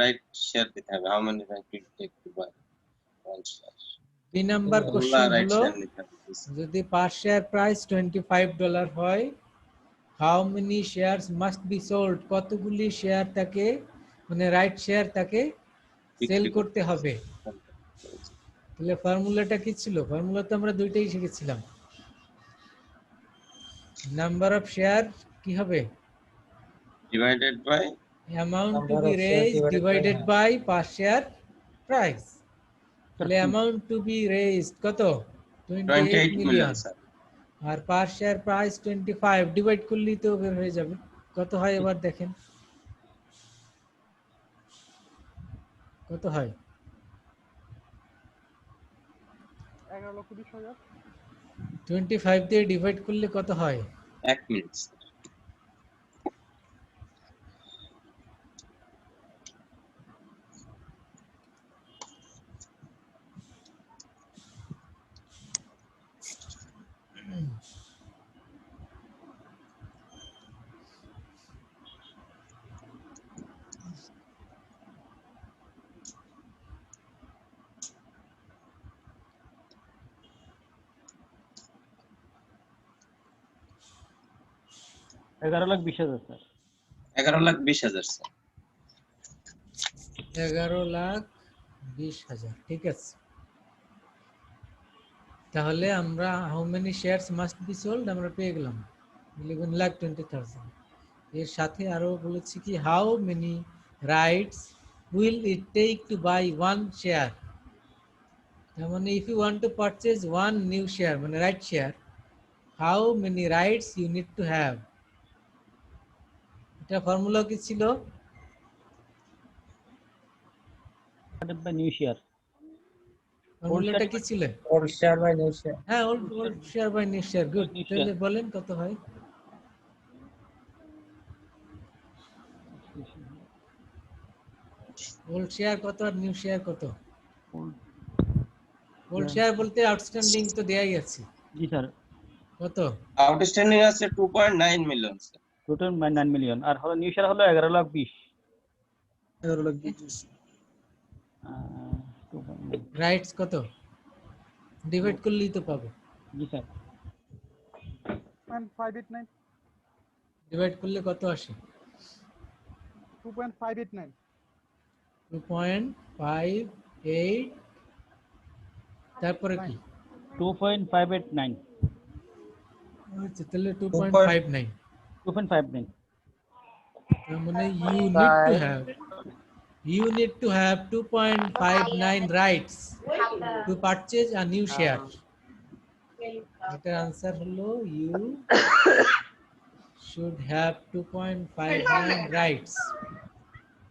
Right share দিতে হবে। How many right it take to buy one share. B number question right হলো share নিতে হবে। যদি পার শেয়ার প্রাইস $25 হয়, how many shares must be sold, কতগুলি share তাকে মানে রাইট শেয়ার তাকে সেল বিক্রি করতে হবে। তাহলে ফর্মুলাটা কি ছিল? ফর্মুলা তো আমরা দুইটাই শিখেছিলাম। নাম্বার অফ শেয়ার কি হবে? Divided by amount to Number be of shares raised divided by divided by per share price. তাহলে অ্যামাউন্ট টু বি রেজড কত? 28 28 মিলিয়ন। Million sir. আর পার শেয়ার প্রাইস 25, ডিভাইড করলেই তো বের হয়ে যাবে। কত হয় এবার দেখেন, কত হয়? 11,20,000। 25 দিয়ে ডিভাইড করলে কত হয়? 1 মিনিট। এগারো লাখ 20,000 স্যার। 11,20,000 স্যার। 11,20,000, ঠিক আছে। তাহলে আমরা how many shares must be sold আমরা পেয়ে গেলাম 11,20,000। এর সাথে আরো বলেছি কি how many rights will it take to buy one share. তার মানে if you want to purchase one new share মানে right share, how many rights you need to have. এটা ফর্মুলা কি ছিল? Divided by new share. ফর্মুলাটা কি ছিল? old share by new share. হ্যাঁ, old share by new share. Good. New share. তাহলে বলেন কত হয়? ওল্ড শেয়ার কত আর নিউ শেয়ার কত? ওল্ড শেয়ার বলতে আউটস্ট্যান্ডিং তো দেয়াই আছে। জি স্যার। কত? আউটস্ট্যান্ডিং আছে 2.9 মিলিয়ন স্যার। Total 9 million. আর হলো নিউ শেয়ার হলো 11,20,000। 11,20,000. রাইটস কত? ডিভাইড করলেই তো পাবো। জি স্যার। 2.589 ডিভাইড করলে কত আসে? 2.589 2.58, তারপরে কি? 2.589। আচ্ছা, তাহলে 2.59। 2.59। তার মানে you need to have 2.59 rights to purchase a new share. এটার আনসার হলো you should have 2.59 rights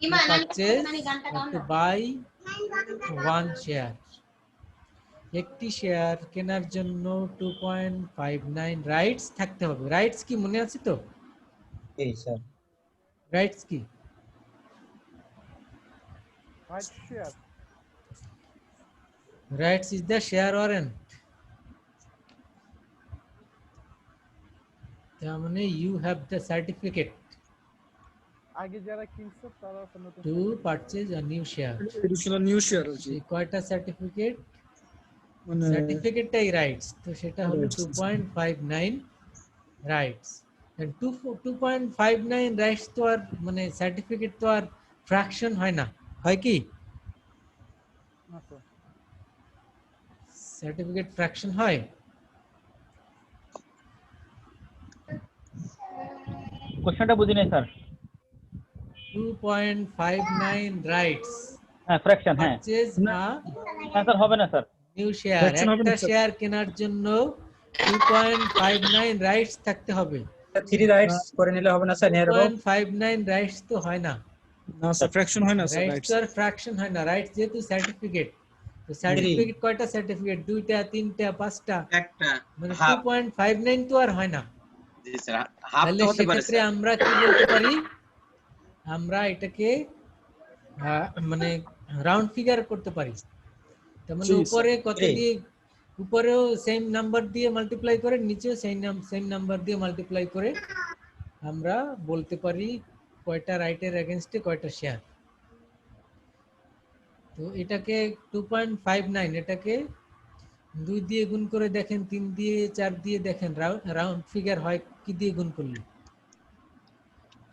to purchase or to buy one share. একটি শেয়ার কেনার জন্য 2.59 রাইটস থাকতে হবে। রাইটস কি মনে আছে তো? এই স্যার, রাইটস কি? right share rights is the share warrant. তার মানে you have the certificate আগে যারা কিনছে তারা তো নতুন to purchase a new share. Additional new share আছে এই কয়টা সার্টিফিকেট? মানে সার্টিফিকেটটাই রাইটস, তো সেটা হলো Rights. 2.59 রাইটস। এন্ড 2.59 রাইটস তো আর মানে সার্টিফিকেট তো আর ফ্র্যাকশন হয় না, হয় কি? না স্যার। সার্টিফিকেট ফ্র্যাকশন হয়? কোশ্চেনটা বুঝি নাই স্যার। 2.59 রাইটস হ্যাঁ, ফ্র্যাকশন। হ্যাঁ পারচেজ না হ্যাঁ স্যার, হবে না স্যার। New share. Fraction হবে না, একটা sir. শেয়ার কেনার জন্য 2.59 রাইটস থাকতে হবে। 3 রাইটস করে নিলে হবে না স্যার? নিয়ার অ্যাবাউট 2.59 রাইটস তো হয় না। না স্যার, ফ্র্যাকশন হয় না স্যার। রাইটস রাইটস তো আর ফ্র্যাকশন হয় না। রাইটস যেহেতু সার্টিফিকেট, তো সার্টিফিকেট কয়টা সার্টিফিকেট? 2টা, 3টা, 5টা, একটা মানে হাফ। 2.59 তো আর হয় না। জি স্যার, হাফ তাহলে তো হতে পারে সেক্ষেত্রে স্যার। আমরা কি বলতে পারি? আমরা এটাকে মানে রাউন্ড ফিগার করতে পারি। তার মানে জি, স্যার। উপরে কত Three. দিয়ে, উপরেও সেম নাম্বার দিয়ে মাল্টিপ্লাই করে, নিচেও সেম নাম্বার দিয়ে মাল্টিপ্লাই করে আমরা বলতে পারি কয়টা রাইটের এগেইনস্টে কয়টা শেয়ার। তো এটাকে 2.59 এটাকে 2 দিয়ে গুণ করে দেখেন, 3 দিয়ে 4 দিয়ে দেখেন, রাউন্ড ফিগার হয় কি দিয়ে গুণ করলে?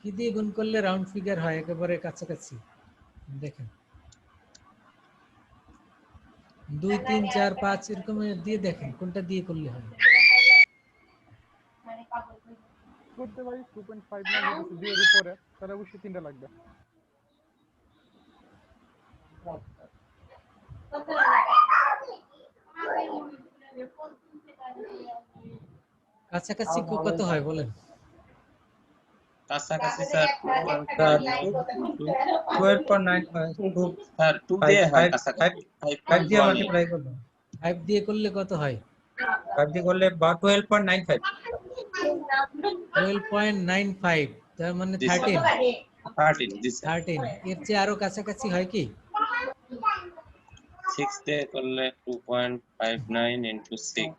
কি দিয়ে গুণ করলে রাউন্ড ফিগার হয় একেবারে কাছাকাছি? দেখেন 2 3 4 5 এরকম দিয়ে দেখেন কোনটা দিয়ে করলে হয়। করতে পারি 2.59 হচ্ছে 2 এর উপরে, তাহলে অবশ্যই 3টা লাগবে। কাছাকাছি কত হয় বলেন? কাছাকাছি স্যার 12.9 হয়, স্যার 2 দিয়ে হয় কাছাকাছি 5 দিয়ে 5.1 মাল্টিপ্লাই করলে 5 দিয়ে করলে কত হয়? 5 দিয়ে করলে 12.95। 12.95, তার মানে জি স্যার 13। 13 জি স্যার 13 এর চেয়ে আরো কাছাকাছি হয় কি? 6 দিয়ে করলে 2.59 into 6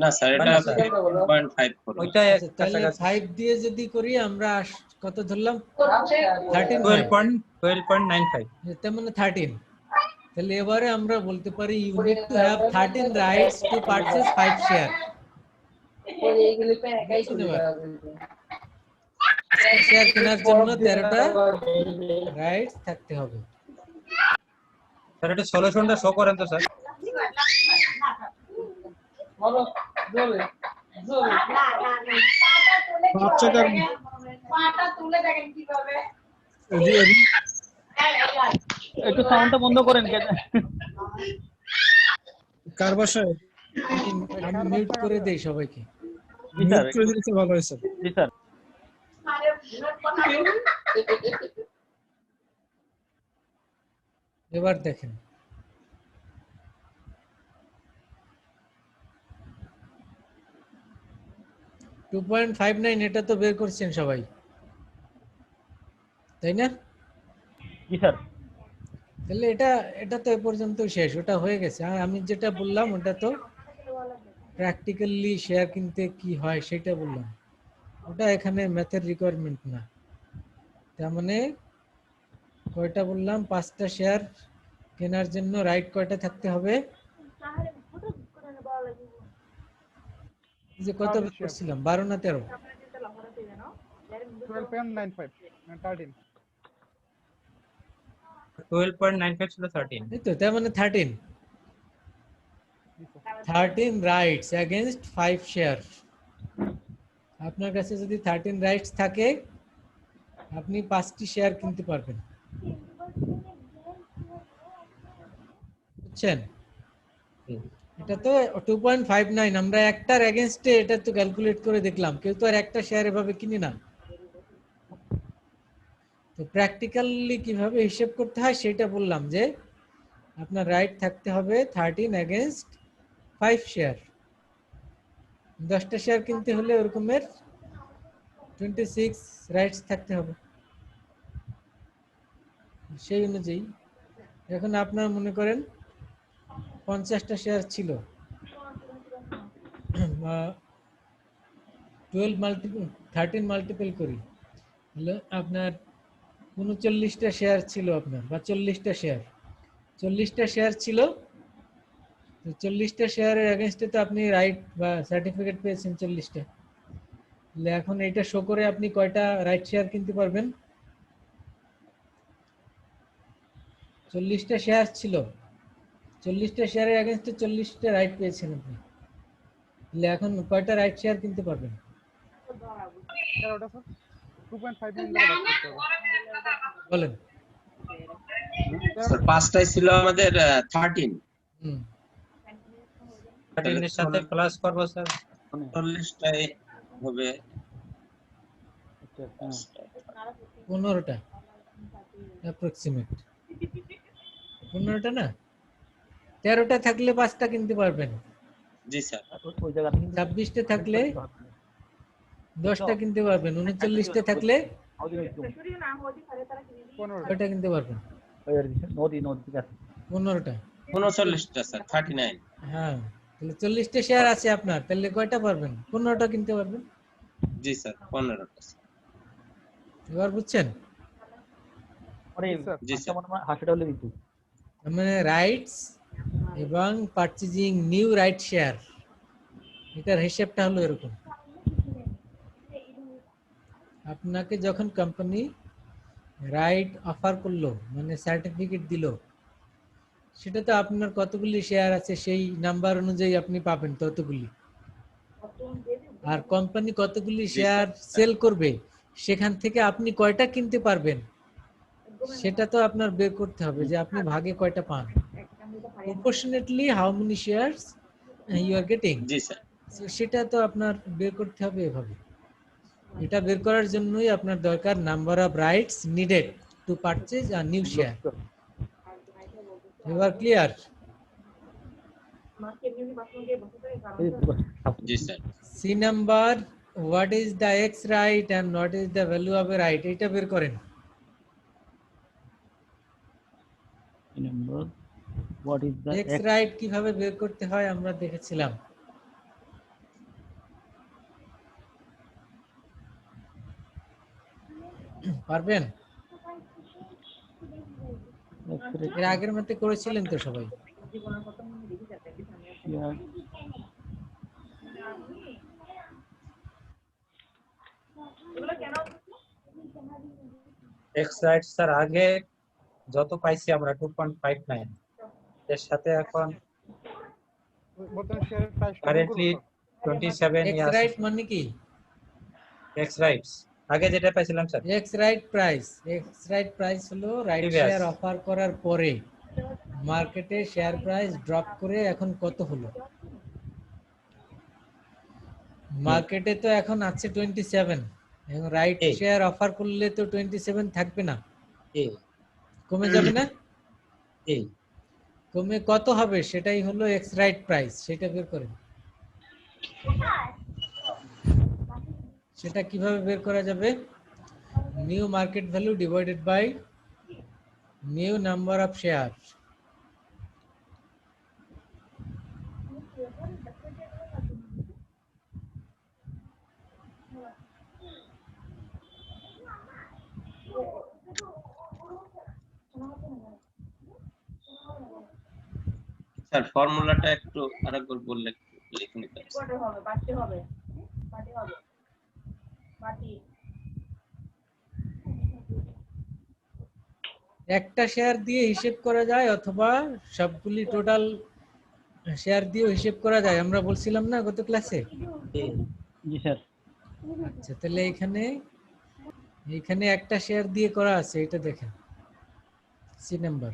না স্যার এটা না, স্যার। 15.5 করবে ওইটা আচ্ছা, তাহলে কাছাকাছি 5 দিয়ে যদি করি আমরা কত ধরলাম? 13 হয়। 12.95। তার মানে 13। তাহলে এবারে আমরা বলতে পারি you need to have 13 rights to purchase 5 share. Share কেনার জন্য 13টা রাইটস থাকতে হবে। স্যার এটা সলিউশনটা শো করেন তো স্যার। বাচ্চাটার একটু সাউন্ডটা বন্ধ করেন কার বাসায় আমি মিউট করে দেই সবাইকে। জি স্যার, মিউট করে দিলে তো ভালো হয় স্যার। জি স্যার। এবার দেখেন টু 2.59 এটা তো বের করছেন সবাই, তাই না? জি স্যার। তাহলে এটা তো এ পর্যন্ত শেষ, ওটা হয়ে গেছে। আর আমি যেটা বললাম ওটা তো প্র্যাকটিক্যালি শেয়ার কিনতে কি হয় সেটা বললাম, ওটা এখানে ম্যাথের রিকোয়ারমেন্ট না। তার মানে কয়টা বললাম? 5টা শেয়ার কেনার জন্য রাইট কয়টা থাকতে হবে? যে কত বের করছিলাম, 12 না 13? 12.95 13 12.95 ছিল 13। এই তো, তার মানে 13 রাইটস এগেইনস্ট 5 শেয়ার। আপনার কাছে যদি 13 রাইটস থাকে আপনি 5টি শেয়ার কিনতে পারবেন, বুঝছেন? এটা তো 2.59, আমরা একটার এগেইনস্টে এটা তো ক্যালকুলেট করে দেখলাম, কেউ তো আর একটা শেয়ার এভাবে কিনে না। তো প্র্যাকটিক্যালি কিভাবে হিসাব করতে হয় সেটা বললাম, যে আপনার রাইট থাকতে হবে 13 এগেইনস্ট 5 শেয়ার। 10টা শেয়ার কিনতে হলে ওরকমের 26 রাইটস থাকতে হবে। সেই অনুযায়ী এখন আপনার মনে করেন 50টা শেয়ার ছিল, 13 মাল্টিপল করি, তাহলে আপনার 39টা শেয়ার ছিল আপনার, বা 40টা শেয়ার, 40টা শেয়ার ছিল। 40টা শেয়ারের এগেইনস্টে তো আপনি রাইট বা সার্টিফিকেট পেয়েছেন 40টা। তাহলে এখন এটা শো করে আপনি কয়টা রাইট শেয়ার কিনতে পারবেন? 40টা শেয়ার ছিল, 40টা শেয়ারের এগেইনস্টে 40টা রাইট পেয়েছেন আপনি। তাহলে এখন কয়টা রাইট শেয়ার কিনতে পারবেন? স্যার ওটা স্যার 2.59 দ্বারা ভাগ করতে হবে। বলেন। স্যার 5টাই ছিল আমাদের 13 হুম 13 এর সাথে প্লাস করব স্যার 40টাই হবে 15টা অ্যাপ্রক্সিমেট। 15টা না, 13টা থাকলে 5টা কিনতে পারবেন, জি স্যার 26টা থাকলে 10টা কিনতে পারবেন, 39টা থাকলে 15 কয়টা কিনতে পারবেন? 15টা। 39টা স্যার 39 হ্যাঁ, তাহলে 40টা শেয়ার আছে আপনার, তাহলে কয়টা পারবেন? 15টা কিনতে পারবেন। জি স্যার 15টা এবার বুঝছেন? আরে স্যার জি আচ্ছা স্যার মনে হয় হাসিটা হলে দিত। মানে রাইটস এবং পারচেজিং নিউ রাইট শেয়ার, এটার হিসেবটা হলো এরকম। আপনাকে যখন কোম্পানি রাইট অফার করলো মানে সার্টিফিকেট দিল, সেটা তো আপনার কতগুলি শেয়ার আছে সেই নাম্বার অনুযায়ী আপনি পাবেন ততগুলি। আর কোম্পানি কতগুলি জি শেয়ার স্যার সেল করবে সেখান থেকে আপনি কয়টা কিনতে পারবেন সেটা তো আপনার বের করতে হবে যে আপনি ভাগে কয়টা পান। Proportionately how many shares you are getting, জি স্যার সেটা তো আপনার বের করতে হবে এভাবে। এটা বের করার জন্যই আপনার দরকার number of rights needed to purchase a new share. এবার ক্লিয়ার? জি sir C number, what is the ex right and what is the value of a right, এটা বের করেন। Number what is the ex right কিভাবে বের করতে হয় আমরা দেখেছিলাম। পারবেন? এর আগের মধ্যে করেছিলেন তো সবাই? এক্স রাইট স্যার আগে যত পাইছি আমরা 2.59 এর সাথে এখন বর্তমান শেয়ারের প্রাইসটা গুণ করুন currently sir. 27 x years right মানে কি? এক্স রাইটস আগে যেটা পাইছিলাম sir x right price, x right price হলো রাইট Previous. শেয়ার অফার করার পরে মার্কেটে শেয়ার প্রাইস ড্রপ করে এখন কত হলো। মার্কেটে তো এখন আছে 27, এবং রাইট এই। শেয়ার অফার করলে তো 27 থাকবে না, এ কমে যাবে না? এই কমে কত হবে সেটাই হলো এক্স রাইট প্রাইস, সেটা বের করেন। সেটা কিভাবে বের করা যাবে? New market value divided by new number of share. Sir ফর্মুলাটা একটু আরেকবার বললে একটু লিখে নিতে পারি। একটা শেয়ার দিয়ে হিসেব করা যায় অথবা সবগুলি টোটাল শেয়ার দিয়ে হিসেব করা যায়, আমরা বলছিলাম না গত ক্লাসে? জি স্যার। আচ্ছা তাহলে এখানে একটা শেয়ার দিয়ে করা আছে, এটা দেখেন সি নাম্বার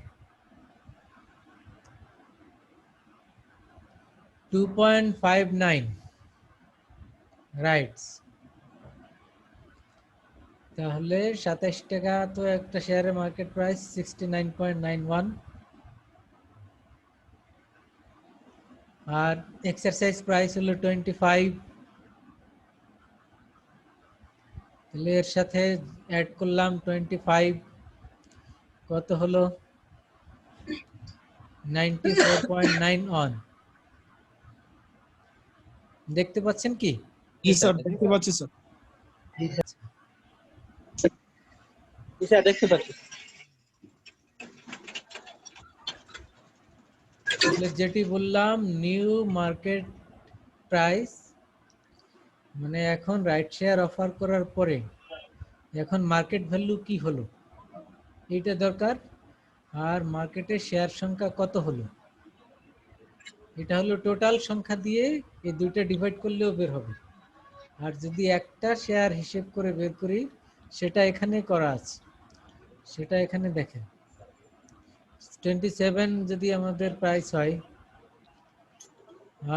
2.59 রাইটস। তাহলে 27 টাকা তো একটা শেয়ারের মার্কেট প্রাইস 69.91, আর এক্সারসাইজ প্রাইস হলো 25। তাহলে এর সাথে অ্যাড করলাম 25, কত হলো? 94.91। দেখতে পাচ্ছেন কি? জি স্যার দেখতে পাচ্ছি স্যার। স্যার দেখতে পাচ্ছি। তাহলে যেটি বললাম নিউ মার্কেট প্রাইস মানে এখন রাইট শেয়ার অফার করার পরে এখন মার্কেট ভ্যালু কি হলো এইটা দরকার, আর মার্কেটে শেয়ার সংখ্যা কত হলো এটা হলো টোটাল সংখ্যা দিয়ে এই দুইটা ডিভাইড করলেও বের হবে। আর যদি একটা শেয়ার হিসেব করে বের করি সেটা এখানে করা আছে, সেটা এখানে দেখেন 27 যদি আমাদের প্রাইস হয়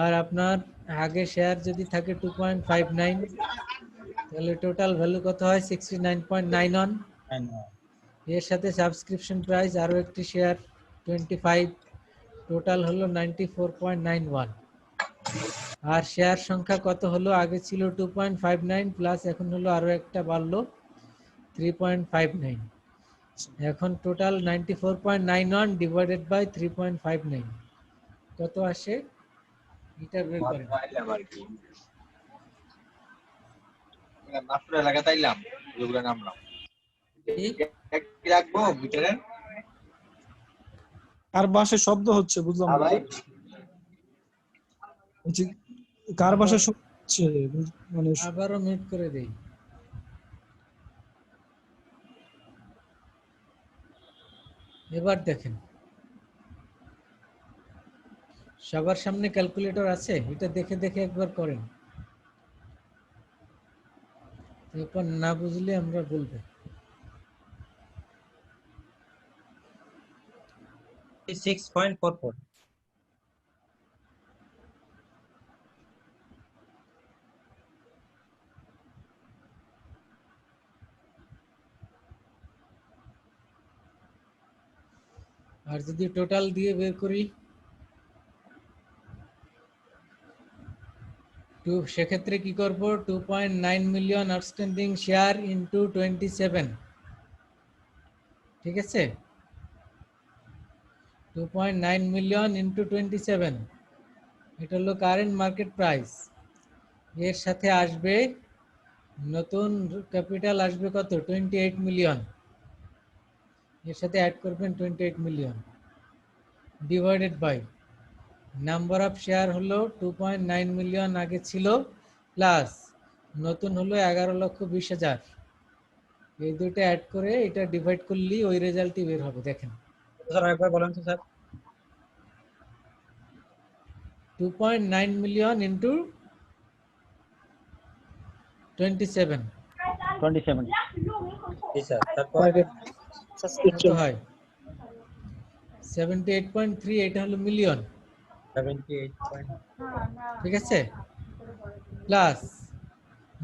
আর আপনার আগে শেয়ার যদি থাকে 2.59 তাহলে টোটাল ভ্যালু কত হয় 69.91। এর সাথে সাবস্ক্রিপশন প্রাইস আরো একটি শেয়ার 25, টোটাল হলো 94.91। আর শেয়ার সংখ্যা কত হলো? আগে ছিল 2.59 প্লাস এখন হলো আরো একটা বাড়লো 3.59। এখন টোটাল 94.91 ডিভাইডেড বাই 3.59 কত আসে এটা বের করেন। নাটোর এলাকাতে আইলাম, ওগুলো নামলাম। কার বাসে শব্দ হচ্ছে বুঝলাম না। বলছি, কার বাসে শব্দ হচ্ছে মানে আবারও মিউট করে দেই। এবার দেখেন, সবার সামনে ক্যালকুলেটর আছে, এটা দেখে দেখে একবার করেন, এরপর না বুঝলে আমরা বলবো। 6.44 আর যদি টোটাল দিয়ে বের করি, সেক্ষেত্রে কি করব, 2.9 মিলিয়ন আউটস্ট্যান্ডিং শেয়ার ইনটু 27, ঠিক আছে? 2.9 মিলিয়ন ইনটু 27, এটা হলো কারেন্ট মার্কেট প্রাইস। এর সাথে আসবে নতুন ক্যাপিটাল, আসবে কত, 28 মিলিয়ন। এর সাথে অ্যাড করবেন 28 million divided by number of share হলো 2.9 মিলিয়ন আগে ছিল, প্লাস নতুন হলো 11,20,000। এই দুটো অ্যাড করে এটা ডিভাইড করলেই ওই রেজাল্টই বের হবে। দেখেন, স্যার একবার বলেন তো স্যার। 2.9 মিলিয়ন ইন্টু 27 27 জি স্যার, তারপর কত হয়, 78.3, এটা হলো মিলিয়ন, 78. ঠিক আছে? প্লাস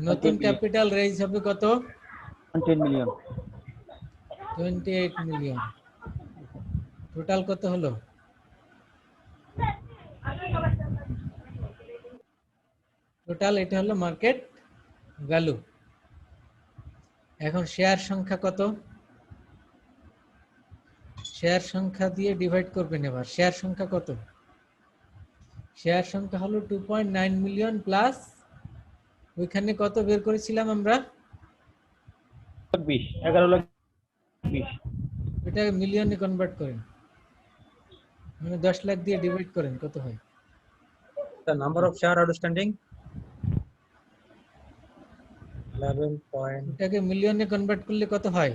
নতুন ক্যাপিটাল রেজ হবে কত, 28 million 28 মিলিয়ন। টোটাল কত হলো, টোটাল এটা হলো মার্কেট ভ্যালু। এখন শেয়ার সংখ্যা কত, শেয়ার সংখ্যা দিয়ে ডিভাইড করবেন। এবার শেয়ার সংখ্যা কত, শেয়ার সংখ্যা হলো 2.9 মিলিয়ন প্লাস ওইখানে কত বের করেছিলাম আমরা, 11,20,000 এটা মিলিয়নে কনভার্ট করেন, মানে 10 লাখ দিয়ে ডিভাইড করেন, কত হয়? The number of share outstanding 11 point. এটাকে মিলিয়নে কনভার্ট করলে কত হয়,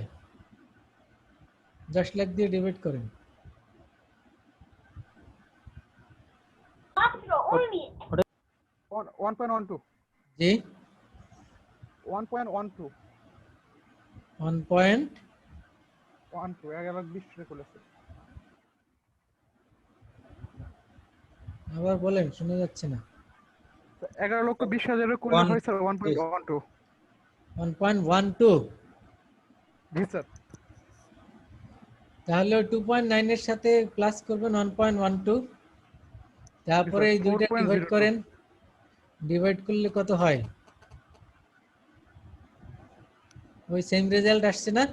10 লাখ দিয়ে ডিভাইড করেন। 1.12 জি 1.12 11,20 করেছে। আবার বলেন, শোনা যাচ্ছে না। 11,20,000 করে হয় স্যার 1.12। 1.12, জি স্যার। তাহলে 2.9 এর সাথে প্লাস করবেন 1.12, তারপরে এই দুইটা ডিভাইড 4.02 করেন, ডিভাইড করলে কত হয়, ওই সেম রেজাল্ট আসছে না?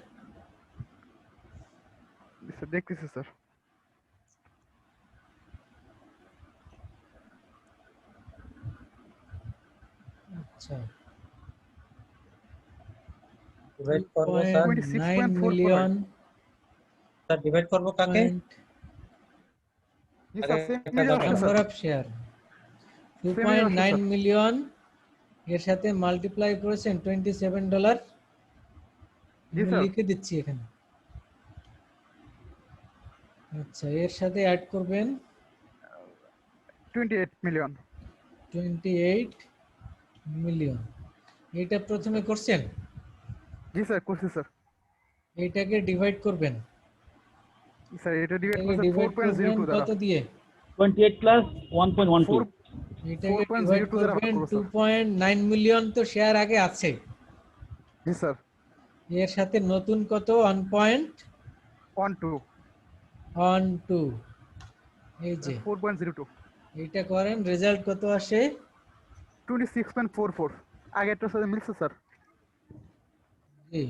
স্যার দেখতেছি স্যার। আচ্ছা, ডিভাইড করব স্যার, 2.9 মিলিয়ন স্যার ডিভাইড করব কাকে? জি sir same number of share 2.9 million এর সাথে মাল্টিপ্লাই করেছেন $27। জি আমি স্যার। লিখে দিচ্ছি এখানে। আচ্ছা, এর সাথে অ্যাড করবেন 28 মিলিয়ন। 28 মিলিয়ন। এটা প্রথমে করছেন, জি স্যার করছি স্যার। এইটাকে ডিভাইড করবেন, স্যার এটা ডিভাইড এটাকে করছে ডিভাইড করবেন 4.02 দ্বারা। কত দিয়ে, 28 plus 1.12 এটাকে ডিভাইড 4.02 দ্বারা ভাগ করবেন করব স্যার। 2.9 মিলিয়ন তো শেয়ার আগে আছে, জি স্যার। এর সাথে নতুন কত 1.12, এই যে 4.02 এইটা করেন, রেজাল্ট কত আসে, 26.44। আগেরটার সাথে মিলছে স্যার। জি।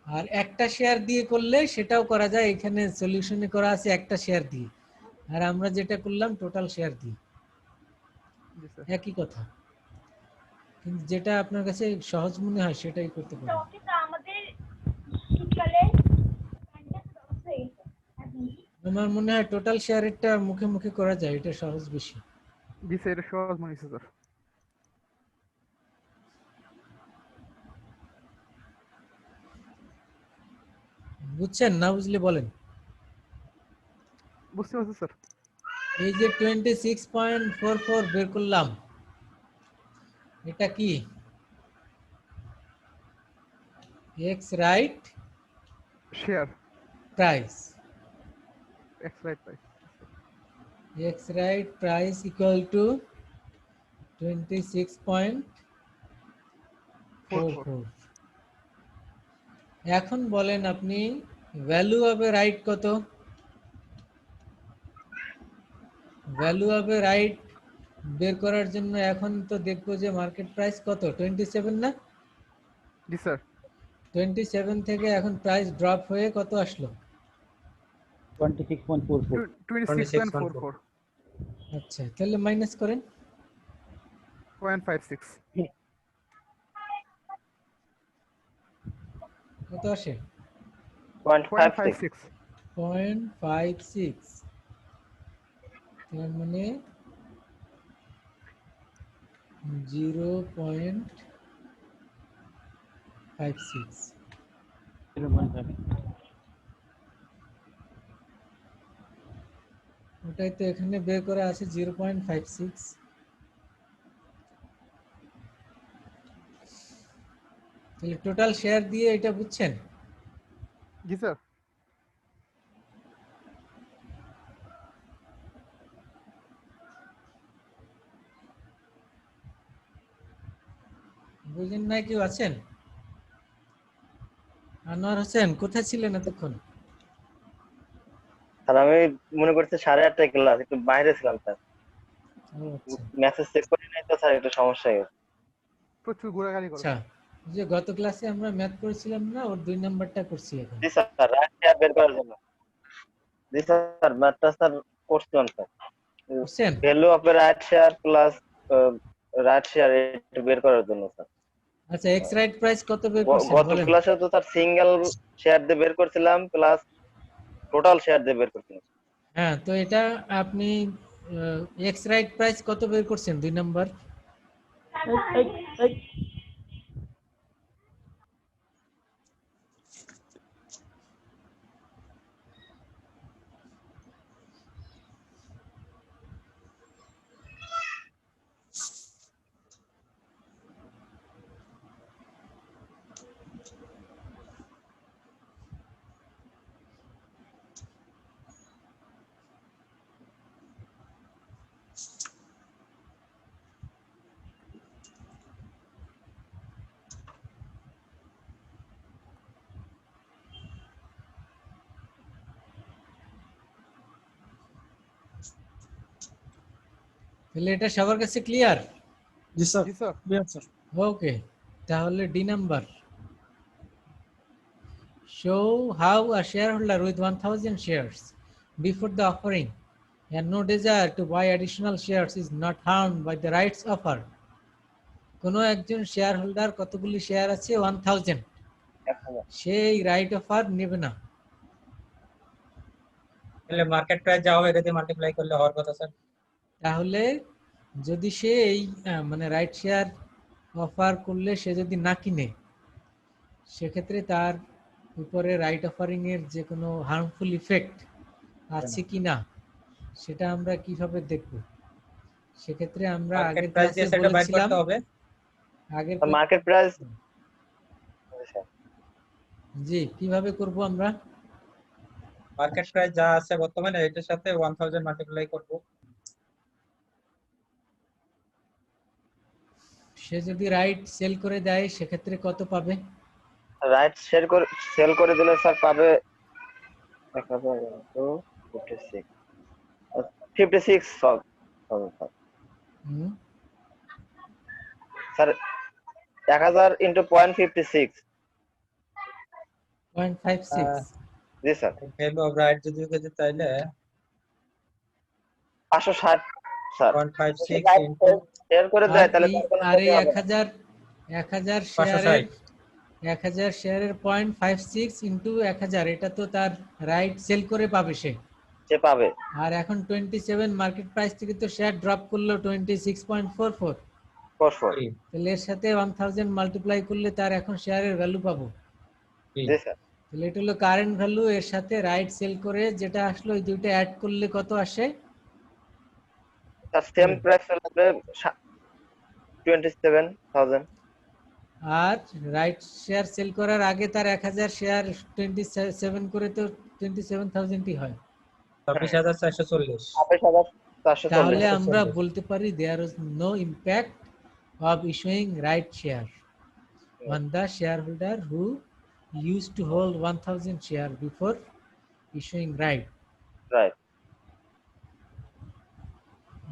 আর একটা শেয়ার দিয়ে করলে সেটাও করা যায়, এখানে সলিউশনে করা আছে একটা শেয়ার দিয়ে, আর আমরা যেটা করলাম টোটাল শেয়ার দিয়ে, জি স্যার। একই কথা, কিন্তু যেটা আপনার কাছে সহজ মনে হয় সেটাই করতে পারেন। আমার মনে হয় টোটাল শেয়ারেরটা মুখে মুখে করা যায়, এটা সহজ বেশি। জি স্যার, এটা সহজ মনে হচ্ছে স্যার। বুঝছেন না? বুঝলে বলেন। বুঝতে পারছি স্যার। এই যে 26.44 বের করলাম, এটা কি x right share price, x right price. X right price equal to 26.44। এখন বলেন আপনি ভ্যালু হবে রাইট কত? ভ্যালু হবে রাইট বের করার জন্য এখন তো দেখবো যে মার্কেট প্রাইস কত, 27 না? জি স্যার। 27 থেকে এখন প্রাইস ড্রপ হয়ে কত আসলো? 26.44. 26.44. আচ্ছা, তাহলে মাইনাস করেন। 0.56 কত আসে? 0.56 0.56। তার মানে 0.56। 0.5. ওটাই তো এখানে বের করা আছে 0.56। তাহলে টোটাল শেয়ার দিয়ে এটা বুঝছেন? জি স্যার। বুঝেন না? কেউ আছেন? আনোয়ার হোসেন কোথায় ছিলেন এতক্ষণ? স্যার আমি মনে করছি 8:30টায় ক্লাস, একটু বাইরে ছিলাম স্যার, ও আচ্ছা মেসেজ চেক করি নাই তো স্যার, একটু সমস্যা হয়ে গেছে। প্রচুর ঘোরাঘুরি করো। আচ্ছা। যে গত ক্লাসে আমরা ম্যাথ করেছিলাম না, ওর 2 নাম্বারটা করছি এখন। জি স্যার, রাইট শেয়ার বের করার জন্য। জি স্যার, ম্যাথটা স্যার করছিলাম স্যার, বুঝছেন? Value of right share plus right share এটা বের করার জন্য স্যার। আচ্ছা, এক্স রাইট প্রাইস কত বের করছেন গত বলেন? ক্লাসে তো স্যার সিঙ্গেল শেয়ার দিয়ে বের করছিলাম প্লাস টোটাল শেয়ার দিয়ে বের করছিলাম। হ্যাঁ, তো এটা আপনি এক্স রাইট প্রাইস কত বের করছেন 2 নাম্বার? তাহলে এটা সবার কাছে ক্লিয়ার? জি স্যার। জি স্যার। Clear sir. ওকে, তাহলে D number, show how a shareholder with 1000 shares before the offering and no desire to buy additional shares is not harmed by the rights offer. কোনো একজন share holder কতগুলি share আছে 1000, সেই right offer নেবে না। তাহলে market price যা হবে এটা দিয়ে মাল্টিপ্লাই করলে হওয়ার কথা স্যার। তাহলে যদি সে এই মানে রাইট শেয়ার অফার করলে সে যদি না কিনে, সেক্ষেত্রে তার উপরে রাইট অফারিং এর যে কোনো হার্মফুল ইফেক্ট আছে কিনা সেটা আমরা কিভাবে দেখব? সেক্ষেত্রে আমরা মার্কেট আগের প্রাইস ক্লাসে দিয়ে সেটা বাইর বলেছিলাম, করতে হবে। আগের মার্কেট প্রাইস জি কিভাবে করব আমরা? মার্কেট প্রাইস যা আছে বর্তমানে এটার সাথে 1000 মাল্টিপ্লাই করব। সে যদি রাইট সেল করে দেয় সেক্ষেত্রে কত পাবে? রাইট শেয়ার করে সেল করে দিলে স্যার পাবে 1056 হবে sir. Hmm, sir 1000 into 0.56। 0.56। G sir, value of right যদি কেটে তাইলে 560 স্যার 0.56 ইনটু শেয়ার করে আর দেয় তাহলে এই তার কোনো আর ক্ষতি এই হবে না। 1000 শেয়ারের 560 1000 শেয়ারের 0.56 ইন্টু 1000, এটা তো তার রাইট সেল করে পাবে সে। সে পাবে। আর এখন 27 মার্কেট প্রাইস থেকে তো শেয়ার ড্রপ করলো 26.44, ফসফর। জি তাহলে এর সাথে 1000 মাল্টিপ্লাই করলে তার এখন শেয়ারের ভ্যালু পাবো। জি জি স্যার। তাহলে এটা হলো কারেন্ট ভ্যালু, এর সাথে রাইট সেল করে যেটা আসলো ওই দুইটা অ্যাড করলে কত আসে? তার সেম প্রাইস লাগবে 27,000। আর রাইট শেয়ার সেল করার আগে তার 1000 শেয়ার 27 করে তো 27,000ই হয়। 26,440। 27,440। তাহলে আমরা 440 বলতে পারি there is no impact of issuing right share on the shareholder who used to hold 1000 share before issuing right. Right.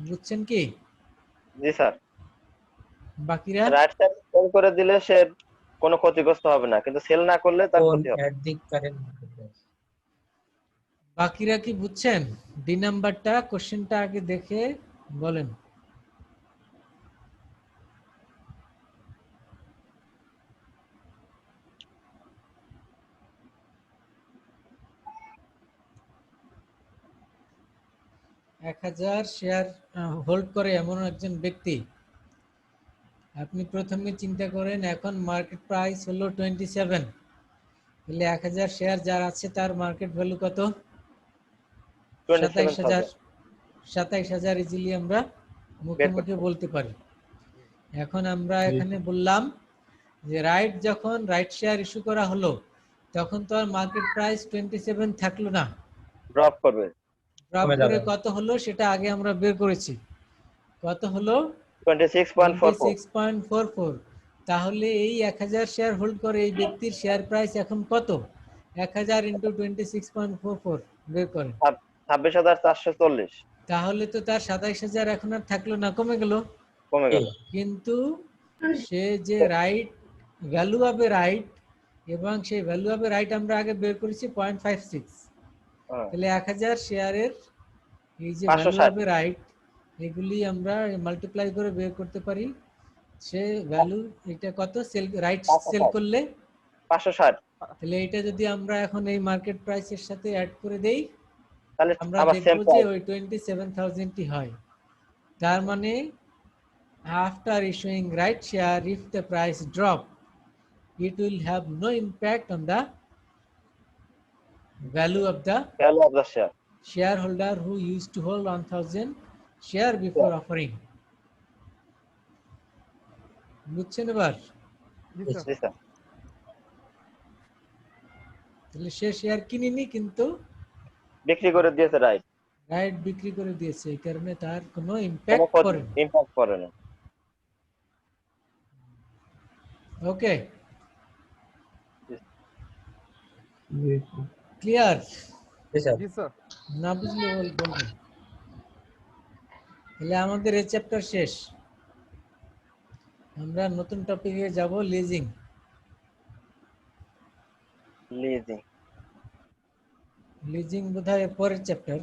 বুঝছেন কি? জি স্যার। বাকিরা রাইট সাইড সেল করে দিলে সে কোনো ক্ষতিগ্রস্ত হবে না, কিন্তু সেল না করলে তার all ক্ষতি হবে। at the current market price. বাকিরা কি বুঝছেন? ডি নাম্বারটা কোশ্চেনটা আগে দেখে বলেন। এক 1000 শেয়ার হোল্ড করে এমন একজন ব্যক্তি, আপনি প্রথমে চিন্তা করেন এখন মার্কেট প্রাইস হলো 27, তাহলে 1000 শেয়ার যার আছে তার মার্কেট ভ্যালু কত? 27,000। 27,000 ইজিলি আমরা মুখে বের করতে মুখে পারি। বলতে পারি। এখন আমরা এখানে বললাম যে রাইট শেয়ার ইস্যু করা হলো তখন তো আর মার্কেট প্রাইস 27 থাকলো না, ড্রপ করবে। ড্রপ কমে করে যাবে। কত হলো সেটা আগে আমরা বের করেছি। কত হলো? 26.44। 26.44। তাহলে এই 1000 শেয়ার হোল্ড করে এই ব্যক্তির শেয়ার প্রাইস এখন কত? 1000 ইন্টু 26.44 বের করেন। 26,440 তাহলে তো তার 27,000 এখন আর থাকলো না, কমে গেল। কমে গেল। কিন্তু সে যে right value of a right, এবং সেই ভ্যালু অফ এ রাইট আমরা আগে বের করেছি 0.56, হ্যাঁ। তাহলে 1000 শেয়ারের এই যে ভ্যালু 560। অফ এ রাইট এগুলি আমরা মাল্টিপ্লাই করে বের করতে পারি। সে ভ্যালু এটা কত সেল রাইট সেল করলে 560। তাহলে এটা যদি আমরা এখন এই মার্কেট প্রাইসের সাথে অ্যাড করে দেই তাহলে আমরা আবার সেম দেখব যে প্রাইস। ওই 27,000 টি হয়। তার মানে after issuing right share, if the price drop, it will have no impact on the value of the value of the share. shareholder who used to hold 1000 share before offering. বুঝছেন এবার? জি জি, sir. জি sir. তাহলে সে share কিনেনি কিন্তু বিক্রি করে দিয়েছে। Right. Right বিক্রি করে দিয়েছে, এই কারণে তার কোনো কোনো ইম্প্যাক্ট করে না। ইম্প্যাক্ট করে না। ওকে, জি। ক্লিয়ার? জি স্যার। জি স্যার। না বুঝলে বলবেন। তাহলে আমাদের এই চ্যাপ্টার শেষ, আমরা নতুন টপিকে যাব, লিজিং। লিজিং। লিজিং বোধহয় পরের চ্যাপ্টার।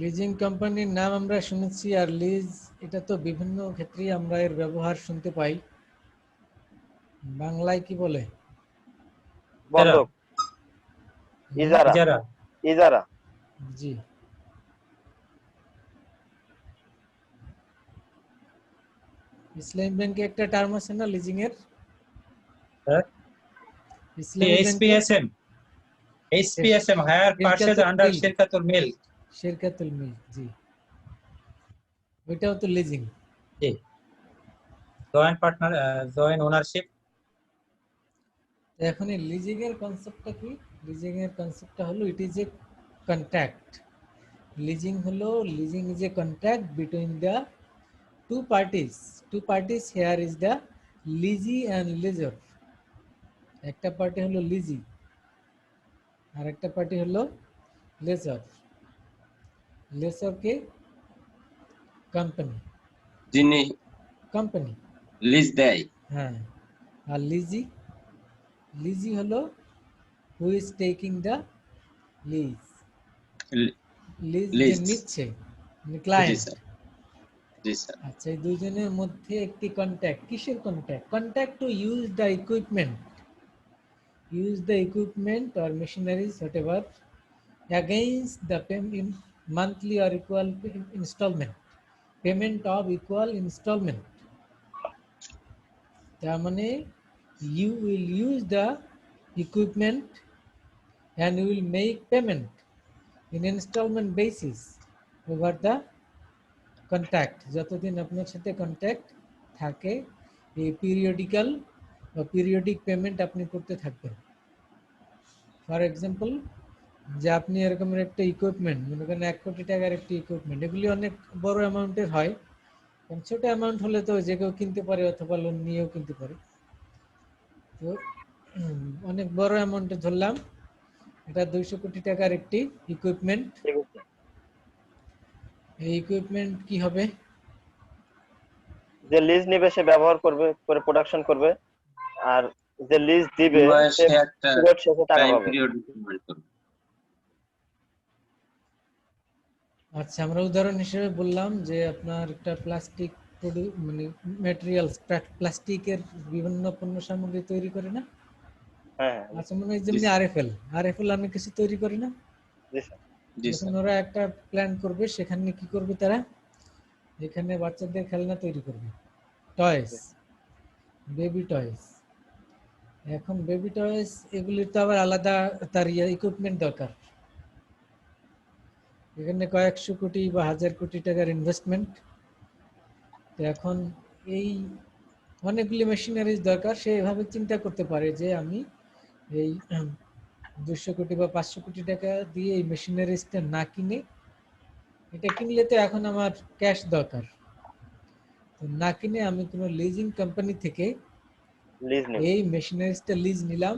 লিজিং কোম্পানির নাম আমরা শুনেছি, আর লিজ এটা তো বিভিন্ন ক্ষেত্রে আমরা এর ব্যবহার শুনতে পাই। বাংলায় কি বলে? বন্ধক। ইজারা। ইজারা। ইজারা। জি। ইসলামী ব্যাংকে একটা টার্ম আছে না লিজিং এর? হ্যাঁ। ইসলামী ব্যাংকে HPSM hire purchase under Shirkatul Milk. শিরকাতুল মিল্ক, জি, ওইটাও তো লিজিং। জি। Joint partner, joint ownership. এখন এই লিজিং এর কনসেপ্টটা কি? লিজিং এর কনসেপ্টটা হলো it is a contract. Leasing is a contract between the two parties here is the leasee and lessor. একটা পার্টি হলো লিজি আর একটা পার্টি হলো লেসর। লেসর কে? যিনি কোম্পানি লিজ দেয়। হ্যাঁ, আর লিজি লিজি হলো who is taking the lease, lease যে লিস্ট। নিচ্ছে জি ক্লায়েন্ট। স্যার, জি স্যার। আচ্ছা, এই দুইজনের মধ্যে একটি কন্ট্যাক্ট, কিসের contact? Contact to use the equipment, use the equipment or machineries whatever against the payment monthly or equal installment, payment of equal installment. তার মানে you will use the equipment and you will make payment in installment basis over the contract, যতদিন আপনার সাথে contact থাকে এই periodical বা periodic payment আপনি করতে থাকবেন। ফর এক্সাম্পল, যে আপনি এরকমের একটা ইকুইপমেন্ট, মনে করেন 1 কোটি টাকার একটি ইকুইপমেন্ট, এগুলি অনেক বড় অ্যামাউন্টের হয়, কারণ ছোট অ্যামাউন্ট হলে তো যে কেউ কিনতে পারে অথবা লোন নিয়েও কিনতে পারে। তো অনেক বড় অ্যামাউন্টে ধরলাম এটা 200 কোটি টাকার একটি ইকুইপমেন্ট। ঠিক আছে। এই ইকুইপমেন্ট কি হবে? যে লিজ নেবে সে ব্যবহার করবে, করে প্রোডাকশন করবে, আর যে লিজ দিবে সে সে একটা পিরিয়ড শেষে টাকা টাইম পাবে। পিরিয়ড পেমেন্ট করবে। আচ্ছা, আমরা উদাহরণ হিসেবে বললাম যে আপনার একটা প্লাস্টিক মানে ম্যাটেরিয়ালস, প্লাস্টিকের বিভিন্ন পণ্য সামগ্রী তৈরি করে না? হ্যাঁ হ্যাঁ, আচ্ছা, মনে হয় যেমনি আরএফএল অনেক কিছু তৈরি করে না? জি স্যার। জি যখন স্যার। ওরা একটা প্ল্যান করবে, সেখানে কি করবে তারা? এখানে বাচ্চাদের খেলনা তৈরি করবে, টয়স, বেবি টয়স। এখন বেবি টয়স এগুলির তো আবার আলাদা তার ইকুইপমেন্ট দরকার। এখানে কয়েকশো কোটি বা 1000 কোটি টাকার ইনভেস্টমেন্ট। তো এখন এই অনেকগুলি মেশিনারিজ দরকার। সে এভাবে চিন্তা করতে পারে যে আমি এই 200 কোটি বা 500 কোটি টাকা দিয়ে এই মেশিনারিজটা না কিনে, এটা কিনলে তো এখন আমার ক্যাশ দরকার, তো না কিনে আমি কোনো লিজিং কোম্পানি থেকে লিজ নেবে। এই মেশিনারিজটা লিজ নিলাম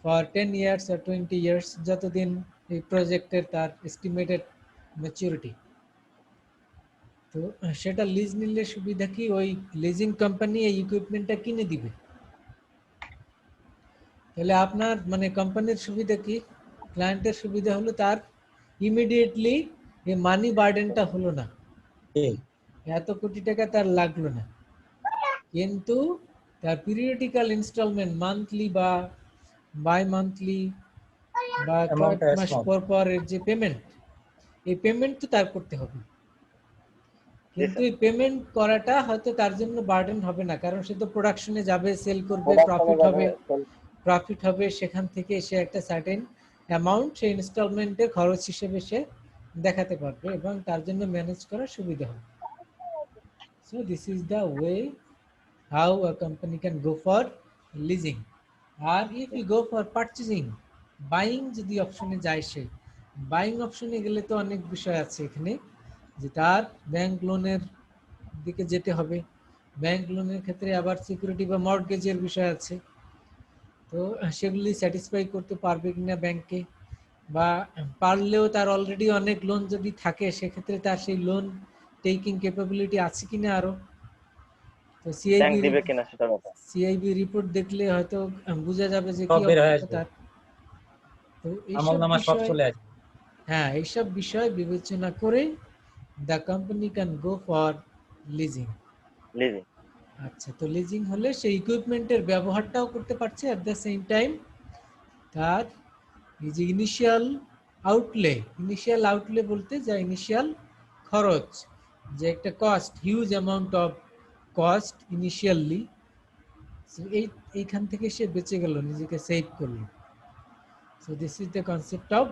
ফর 10 ইয়ার্স আর 20 ইয়ার্স, যতদিন এই প্রজেক্টের তার এস্টিমেটেড ম্যাচুরিটি। তো সেটা লিজ নিলে সুবিধা কি, ওই লিজিং কোম্পানি এই ইকুইপমেন্টটা কিনে দিবে। তাহলে আপনার মানে কোম্পানির সুবিধা কি, ক্লায়েন্টের সুবিধা হলো তার ইমিডিয়েটলি এই মানি বার্ডেনটা হলো না, এত কোটি টাকা তার লাগলো না, কিন্তু তার পিরিয়ডিক্যাল ইনস্টলমেন্ট, মান্থলি বা বাই মান্থলি বা কয়েক মাস পর পর এর যে পেমেন্ট, এই পেমেন্ট তো তার করতে হবে। কিন্তু এই পেমেন্ট করাটা হয়তো তার জন্য বার্ডেন হবে না, কারণ সে তো প্রোডাকশনে যাবে, সেল করবে, প্রফিট হবে, সেখান থেকে সে একটা সার্টেন অ্যামাউন্ট সে ইনস্টলমেন্টের খরচ হিসেবে সে দেখাতে পারবে এবং তার জন্য ম্যানেজ করা সুবিধা হবে। So this is the way how a company can go for leasing. আর if you go for purchasing, buying যদি অপশনে যায়, সে বাইং অপশনে গেলে তো অনেক বিষয় আছে এখানে, যে তার ব্যাংক লোনের দিকে যেতে হবে। ব্যাংক লোনের ক্ষেত্রে আবার সিকিউরিটি বা মর্টগেজের বিষয় আছে, তো সেগুলি স্যাটিসফাই করতে পারবে কিনা ব্যাংকে, বা পারলেও তার অলরেডি অনেক লোন যদি থাকে, সেক্ষেত্রে তার সেই লোন টেকিং ক্যাপাবিলিটি আছে কিনা আরো। তো ব্যাংক দিবে কিনা সেটা ব্যাপার। সিআইবি রিপোর্ট দেখলে হয়তো বোঝা যাবে যে কি অবস্থা তার। তো এইসব বিষয়, হ্যাঁ, এইসব বিষয় বিবেচনা করে the company can go for leasing. Leasing. আচ্ছা, তো লিজিং হলে সেই ইকুইপমেন্টের ব্যবহারটাও করতে পারছে, অ্যাট দ্য সেম টাইম তার এই যে ইনিশিয়াল আউটলে বলতে যা ইনিশিয়াল খরচ, যে একটা cost, huge amount of cost initially, এইখান থেকে সে বেঁচে গেল, নিজেকে সেভ করলো। So this is the concept of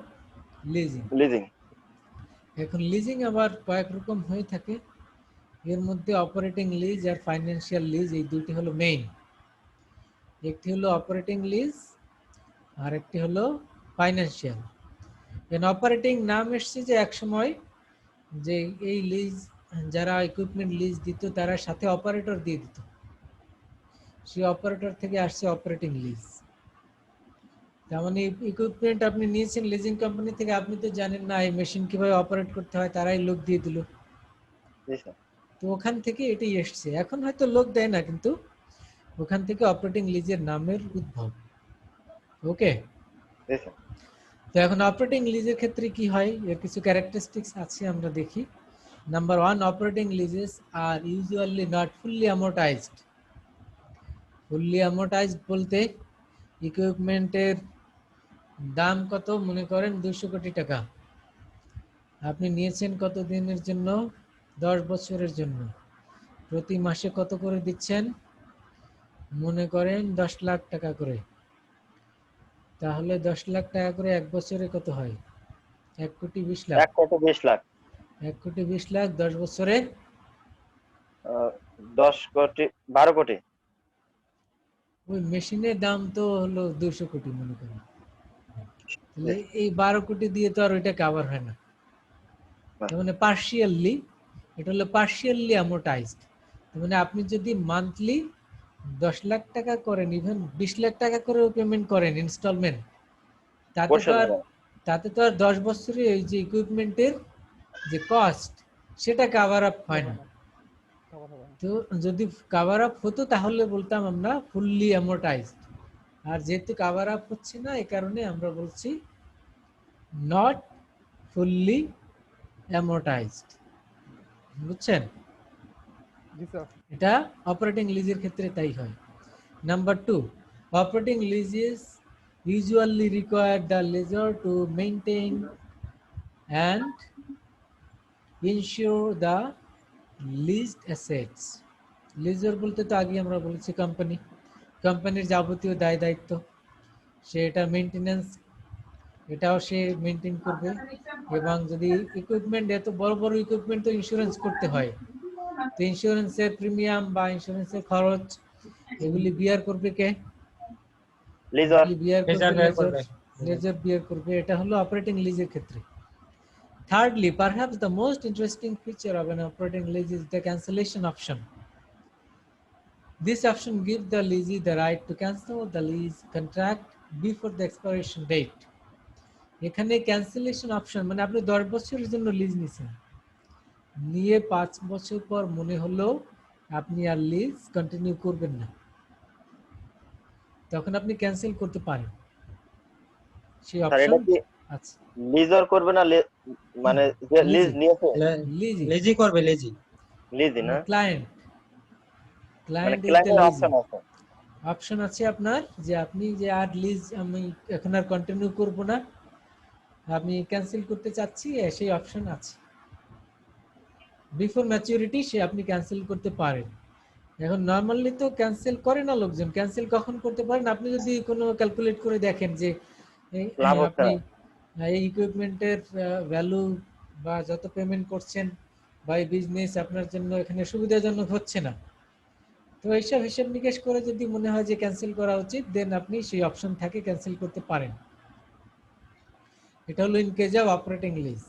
leasing. এখন লিজিং আবার কয়েক রকম হয়ে থাকে, এর মধ্যে অপারেটিং লিজ আর ফাইন্যান্সিয়াল লিজ, এই দুটি হলো মেইন। একটি হলো অপারেটিং লিজ আর একটি হলো ফাইন্যান্সিয়াল। অপারেটিং নাম এসছে যে এক সময় যে এই লিজ যারা ইকুইপমেন্ট লিজ দিত তারা সাথে অপারেটর দিয়ে দিত, সেই অপারেটর থেকে আসছে অপারেটিং লিজ। তার মানে ইকুইপমেন্ট আপনি নিয়েছেন লিজিং কোম্পানি থেকে, আপনি তো জানেন না এই মেশিন কিভাবে অপারেট করতে হয়, তারাই লোক দিয়ে দিল, তো ওখান থেকে এটাই এসছে। এখন হয়তো লোক দেয় না, কিন্তু ওখান থেকে অপারেটিং লিজের নামের উদ্ভব। ওকে, জি স্যার। তো এখন অপারেটিং লিজের ক্ষেত্রে কি হয়, এর কিছু ক্যারেক্টারিস্টিক্স আছে, আমরা দেখি। Number 1, operating leases are usually not fully amortized. Fully amortized বলতে ইকুইপমেন্টের দাম কত, মনে করেন 200 কোটি টাকা, আপনি নিয়েছেন কত দিনের জন্য, 10 বছরের জন্য, প্রতি মাসে কত করে দিচ্ছেন, মনে করেন 10 লাখ টাকা করে। তাহলে 10 লাখ টাকা করে 1 বছরে কত হয়, 1 কোটি 20 লাখ। 1 কোটি 20 লাখ। 1 কোটি 20 লাখ 10 বছরে 10 কোটি 12 কোটি। ওই মেশিনের দাম তো হলো 200 কোটি মনে করেন, তাহলে এই 12 কোটি দিয়ে তো আর ওইটা কভার হয় না। তার মানে পার্শিয়ালি, এটা হলো পার্শিয়ালি অ্যামোর্টাইজড। তার মানে আপনি যদি মান্থলি 10 লাখ টাকা করেন, ইভেন 20 লাখ টাকা করেও পেমেন্ট করেন ইনস্টলমেন্ট, তাতে তো আর 10 বছরে এই যে ইকুইপমেন্টের যে কস্ট সেটা কভার আপ হয় না। cover হবে না। তো যদি কভার আপ হতো তাহলে বলতাম আমরা ফুললি অ্যামোর্টাইজড, আর যেহেতু কভার আপ হচ্ছে না এই কারণে আমরা বলছি নট ফুললি অ্যামোর্টাইজড। বুঝছেন? জি স্যার। এটা অপারেটিং লিজের ক্ষেত্রে তাই হয়। Number 2, operating leases usually require the lessor to maintain and insure the leased assets. লিজর বলতে তো আগে আমরা বলেছি কোম্পানির যাবতীয় দায় দায়িত্ব, সে এটা মেইনটেনেন্স, এটাও সে মেনটেন করবে। এবং যদি ইকুইপমেন্ট, এত বড় বড় ইকুইপমেন্ট তো ইন্স্যুরেন্স করতে হয়, তো ইন্স্যুরেন্সের প্রিমিয়াম বা ইন্স্যুরেন্সের খরচ এগুলি বিয়ার করবে কে? লিজার। বিয়ার লেজার করবে বের করবে। লেজার বিয়ার করবে। এটা হলো অপারেটিং লিজের ক্ষেত্রে। Thirdly, perhaps the most interesting feature of an operating lease is the cancellation option. This option gives the lessee the right to cancel the lease contract before the expiration date. এখানে cancellation option মানে আপনি 10 বছরের জন্য lease নিছেন, নিয়ে 5 বছর পর মনে হলো আপনি আর লিজ কন্টিনিউ করবেন না, তখন আপনি ক্যান্সেল করতে পারেন, সেই স্যার অপশন এটা কি আছে। লিজার করবে না মানে যে লিজ নিয়েছে লিজি লেজি করবে, লেজি। লিজি না ক্লায়েন্ট, মানে ক্লায়েন্ট ইজ দ্য ক্লায়েন্টের লিজি। অপশন আছে। অপশন আছে আপনার যে আপনি যে আর লিজ আমি এখন আর কন্টিনিউ করব না, আমি ক্যান্সেল করতে চাচ্ছি, সেই অপশন আছে। বিফোর ম্যাচুরিটি সে আপনি ক্যান্সেল করতে পারেন। এখন নরমালি তো ক্যান্সেল করে না লোকজন, ক্যান্সেল কখন করতে পারেন, আপনি যদি কোনো ক্যালকুলেট করে দেখেন যে লাভ হচ্ছে আপনি এই ইকুইপমেন্টের ভ্যালু বা যত পেমেন্ট করছেন বা এই বিজনেস আপনার জন্য এখানে সুবিধাজনক হচ্ছে না, তো এইসব হিসাব নিকেশ করে যদি মনে হয় যে ক্যান্সেল করা উচিত, দেন আপনি সেই অপশন থাকে ক্যান্সেল করতে পারেন। এটা হলো in case of operating lease.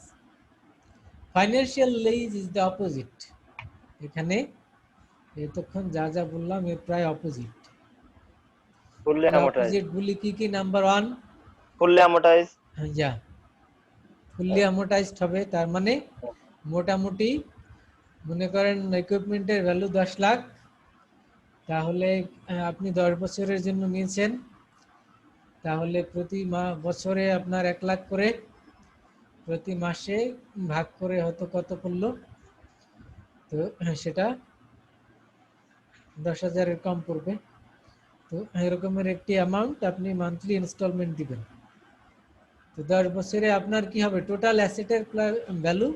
Financial lease is the opposite. এখানে এতক্ষণ যা যা বললাম এর প্রায় অপোজিট। ফুললি অ্যামোর্টাইজ। অপোজিট গুলি কি কি? Number 1, fully amortize. যা ফুললি অ্যামোর্টাইজড হবে, তার মানে মোটামুটি মনে করেন ইকুইপমেন্টের ভ্যালু 10 লাখ, তাহলে আপনি 10 বছরের জন্য নিয়েছেন, তাহলে প্রতি বছরে আপনার 1 লাখ করে, প্রতি মাসে ভাগ করে হয়তো কত পড়লো, তো সেটা 10,000-এর কম পড়বে। তো এরকমের একটি অ্যামাউন্ট আপনি মান্থলি ইনস্টলমেন্ট দিবেন। তো 10 বছরে আপনার কি হবে, টোটাল অ্যাসেটের ভ্যালু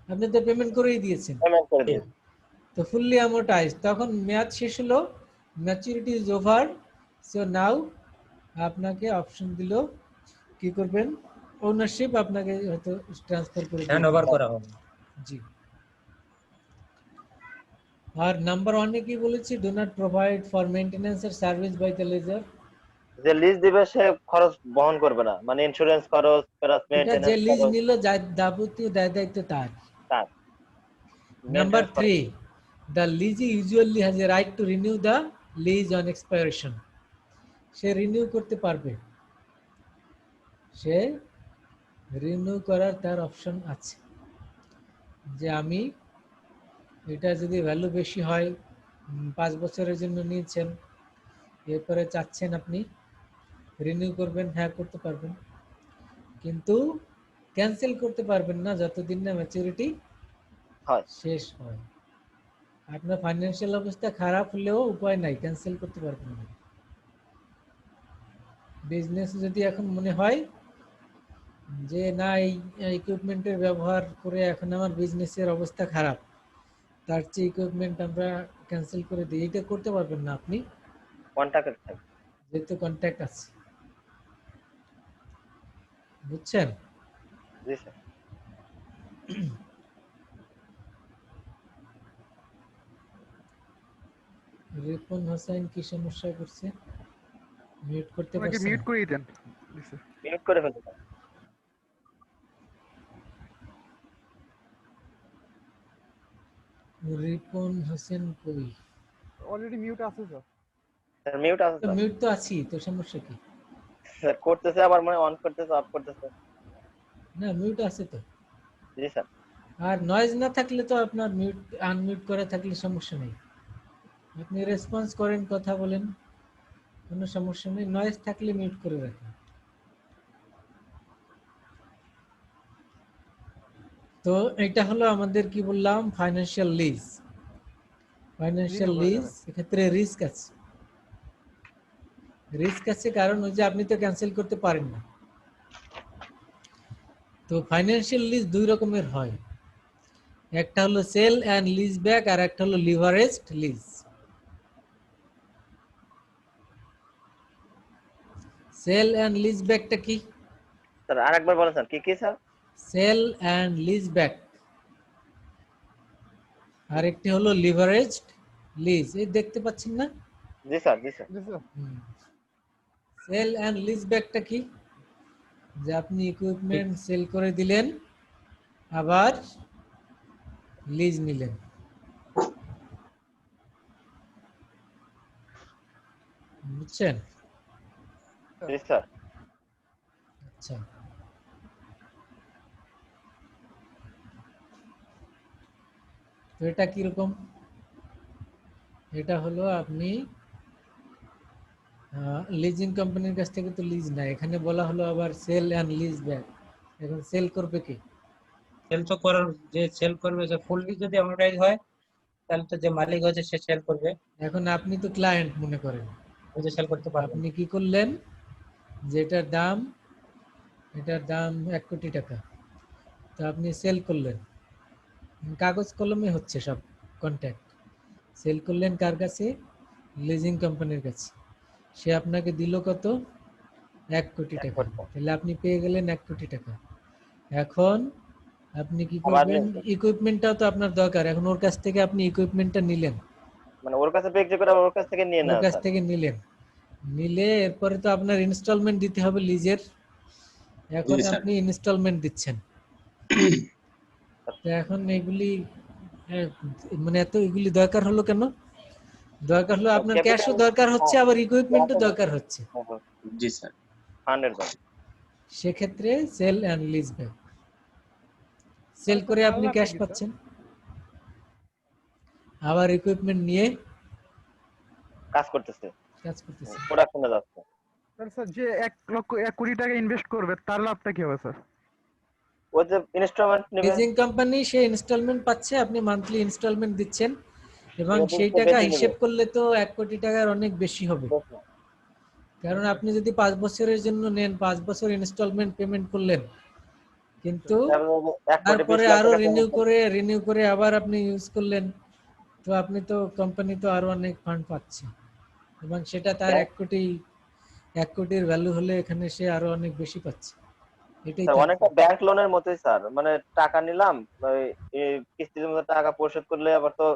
আপনি তো পেমেন্ট করেই দিয়েছেন, পেমেন্ট করে দিন। তো ফুললি অ্যামোর্টাইজড। তখন মেয়াদ শেষ হলো, maturity is over, so now আপনাকে অপশন দিল কি করবেন, ওনারশিপ আপনাকে হয়তো ট্রান্সফার করে হ্যান্ড ওভার করা হবে। জি। আর নাম্বার 1 এ কি বলেছি, do not provide for maintenance এর সার্ভিস বাই দ্য লেজার। যে লিজ দিবে সে খরচ বহন করবে না, মানে ইন্স্যুরেন্স খরচ প্লাস এটা যে মেইনটেনেন্স লিজ খরচ নিল যাবতীয় দায় দায়িত্ব তার। তার। Number 3, the lessee usually has a right to renew the lease on expiration. Say renew করতে পারবে, সে রিনিউ করার তার অপশন আছে, যে আমি এটা যদি ভ্যালু বেশি হয়, 5 বছরের জন্য নিয়েছেন, এরপরে চাচ্ছেন আপনি রিনিউ করবেন, হ্যাঁ করতে পারবেন, কিন্তু ক্যান্সেল করতে পারবেন না যতদিন না ম্যাচুরিটি হয়। শেষ হয়। আপনার ফাইন্যান্সিয়াল অবস্থা খারাপ হলেও উপায় নাই, ক্যান্সেল করতে পারবেন না। বিজনেস যদি এখন মনে হয় যে না এই ইকুইপমেন্টের ব্যবহার করে এখন আমার বিজনেসের অবস্থা খারাপ, তার চেয়ে ইকুইপমেন্ট আমরা ক্যান্সেল করে দিই, এটা করতে পারবেন না আপনি, কন্ট্যাক্ট থাকে। যেহেতু কন্ট্যাক্ট আছে। বুঝছেন? জি স্যার। রিপন হোসেন কি সমস্যা করছে? মিউট করতে আমাকে পারছেন? মিউট করিয়ে দেন। জি স্যার। মিউট করে ফেলতে পারেন। রিপন হোসেন কই? অলরেডি মিউট আছে স্যার। স্যার মিউট আছে তো স্যার। মিউট তো আছি, তো সমস্যা কি? স্যার করতেছে আবার মানে অন করতেছে অফ করতেছে। না মিউট আছে তো। জি স্যার। আর নয়েজ না থাকলে তো আপনার মিউট আনমিউট করা থাকলে সমস্যা নেই, আপনি রেসপন্স করেন, কথা বলেন, কোনো সমস্যা নেই। নয়েজ থাকলে মিউট করে রাখেন। তো এটা হলো আমাদের কি বললাম, ফাইন্যান্সিয়াল লিজ। ফাইন্যান্সিয়াল Renew করা লিজ যাবে। এক্ষেত্রে রিস্ক আছে। রিস্ক আছে কারণ ওই যে আপনি তো ক্যান্সেল করতে পারেন না। তো ফাইন্যান্সিয়াল লিজ দুই রকমের হয়, একটা হলো সেল অ্যান্ড লিজ ব্যাক আর একটা হলো leveraged lease. Sale and lease ব্যাকটা কি? স্যার আরেকবার বলেন স্যার, কি কি sir? Sale and lease back, আর একটি হলো লিভারেজড লিজ। এই দেখতে পাচ্ছেন না? জি স্যার। জি স্যার। জি স্যার। সেল অ্যান্ড লিজ ব্যাকটা কি? যে আপনি ইকুইপমেন্ট সেল করে দিলেন, আবার লিজ নিলেন। বুঝছেন? জি স্যার। আচ্ছা, তো এটা কিরকম? এটা হলো আপনি লিজিং কোম্পানির কাছ থেকে তো লিজ না, এখানে বলা হলো আবার সেল অ্যান্ড লিজ ব্যাক। এখন সেল করবে কি? সেল তো করার, যে সেল করবে, যে ফুললি যদি অ্যামোর্টাইজ হয় তাহলে তো যে মালিক আছে সে সেল করবে, এখন আপনি তো ক্লায়েন্ট মনে করেন, ওই যে সেল করতে পারবে আপনি না। কি করলেন, যে এটার দাম 1 কোটি টাকা, তো আপনি সেল করলেন, কাগজ কলমে হচ্ছে সব কন্ট্যাক্ট। সেল করলেন কার কাছে? লিজিং কোম্পানির কাছে। সে আপনাকে দিল কত? 1 কোটি 1 টাকা। কোটি। তাহলে আপনি পেয়ে গেলেন 1 কোটি টাকা। এখন আপনি কি আবার করবেন? ইকুইপমেন্টটাও তো আপনার দরকার, এখন ওর কাছ থেকে আপনি ইকুইপমেন্টটা নিলেন, মানে ওর কাছে বিক্রি করে ওর কাছ থেকে নিয়ে ওর নেওয়া কাছ স্যার। থেকে নিলেন, নিলে এরপরে তো আপনার ইনস্টলমেন্ট দিতে হবে লিজের। এখন জি, স্যার। আপনি ইনস্টলমেন্ট দিচ্ছেন, তো এখন এগুলি মানে এত এগুলি দরকার হলো কেন? দরকার হলো আপনার ক্যাশও দরকার হচ্ছে, আবার ইকুইপমেন্টও দরকার হচ্ছে। জি স্যার। 100%। সেক্ষেত্রে sale and lease back. Sell করে আপনি লাভটা ক্যাশ কি, স্যার? পাচ্ছেন, আবার ইকুইপমেন্ট নিয়ে কাজ করতেছে, কাজ করতেছেন। প্রোডাকশনে যাচ্ছে। স্যার যে 1 কোটি টাকা ইনভেস্ট করবে তার লাভটা কি হবে স্যার? ওই যে ইনস্ট্রুমেন্ট নেবে, লিজিং কোম্পানি সে ইনস্টলমেন্ট পাচ্ছে, আপনি মান্থলি ইনস্টলমেন্ট দিচ্ছেন, এবং ওদের সেই থেকে টাকা বেশি হিসেব নেবে। করলে তো 1 কোটি টাকার অনেক বেশি হবে। কারণ আপনি যদি 5 বছরের জন্য নেন, 5 বছর ইনস্টলমেন্ট পেমেন্ট করলেন, কিন্তু তারপরে 1 কোটি 20 তারপরে লাখ আরো টাকা রিনিউ করে আবার আপনি ইউজ করলেন, তো আপনি তো কোম্পানি তো আরো অনেক ফান্ড পাচ্ছে, এবং সেটা তার 1 কোটির ভ্যালু হলে এখানে সে আরো অনেক বেশি পাচ্ছে। এটাই স্যার অনেকটা তাৎপর্য। ব্যাংক লোনের মতোই স্যার, মানে টাকা নিলাম, ওই কিস্তির মতো টাকা পরিশোধ করলে আবার তো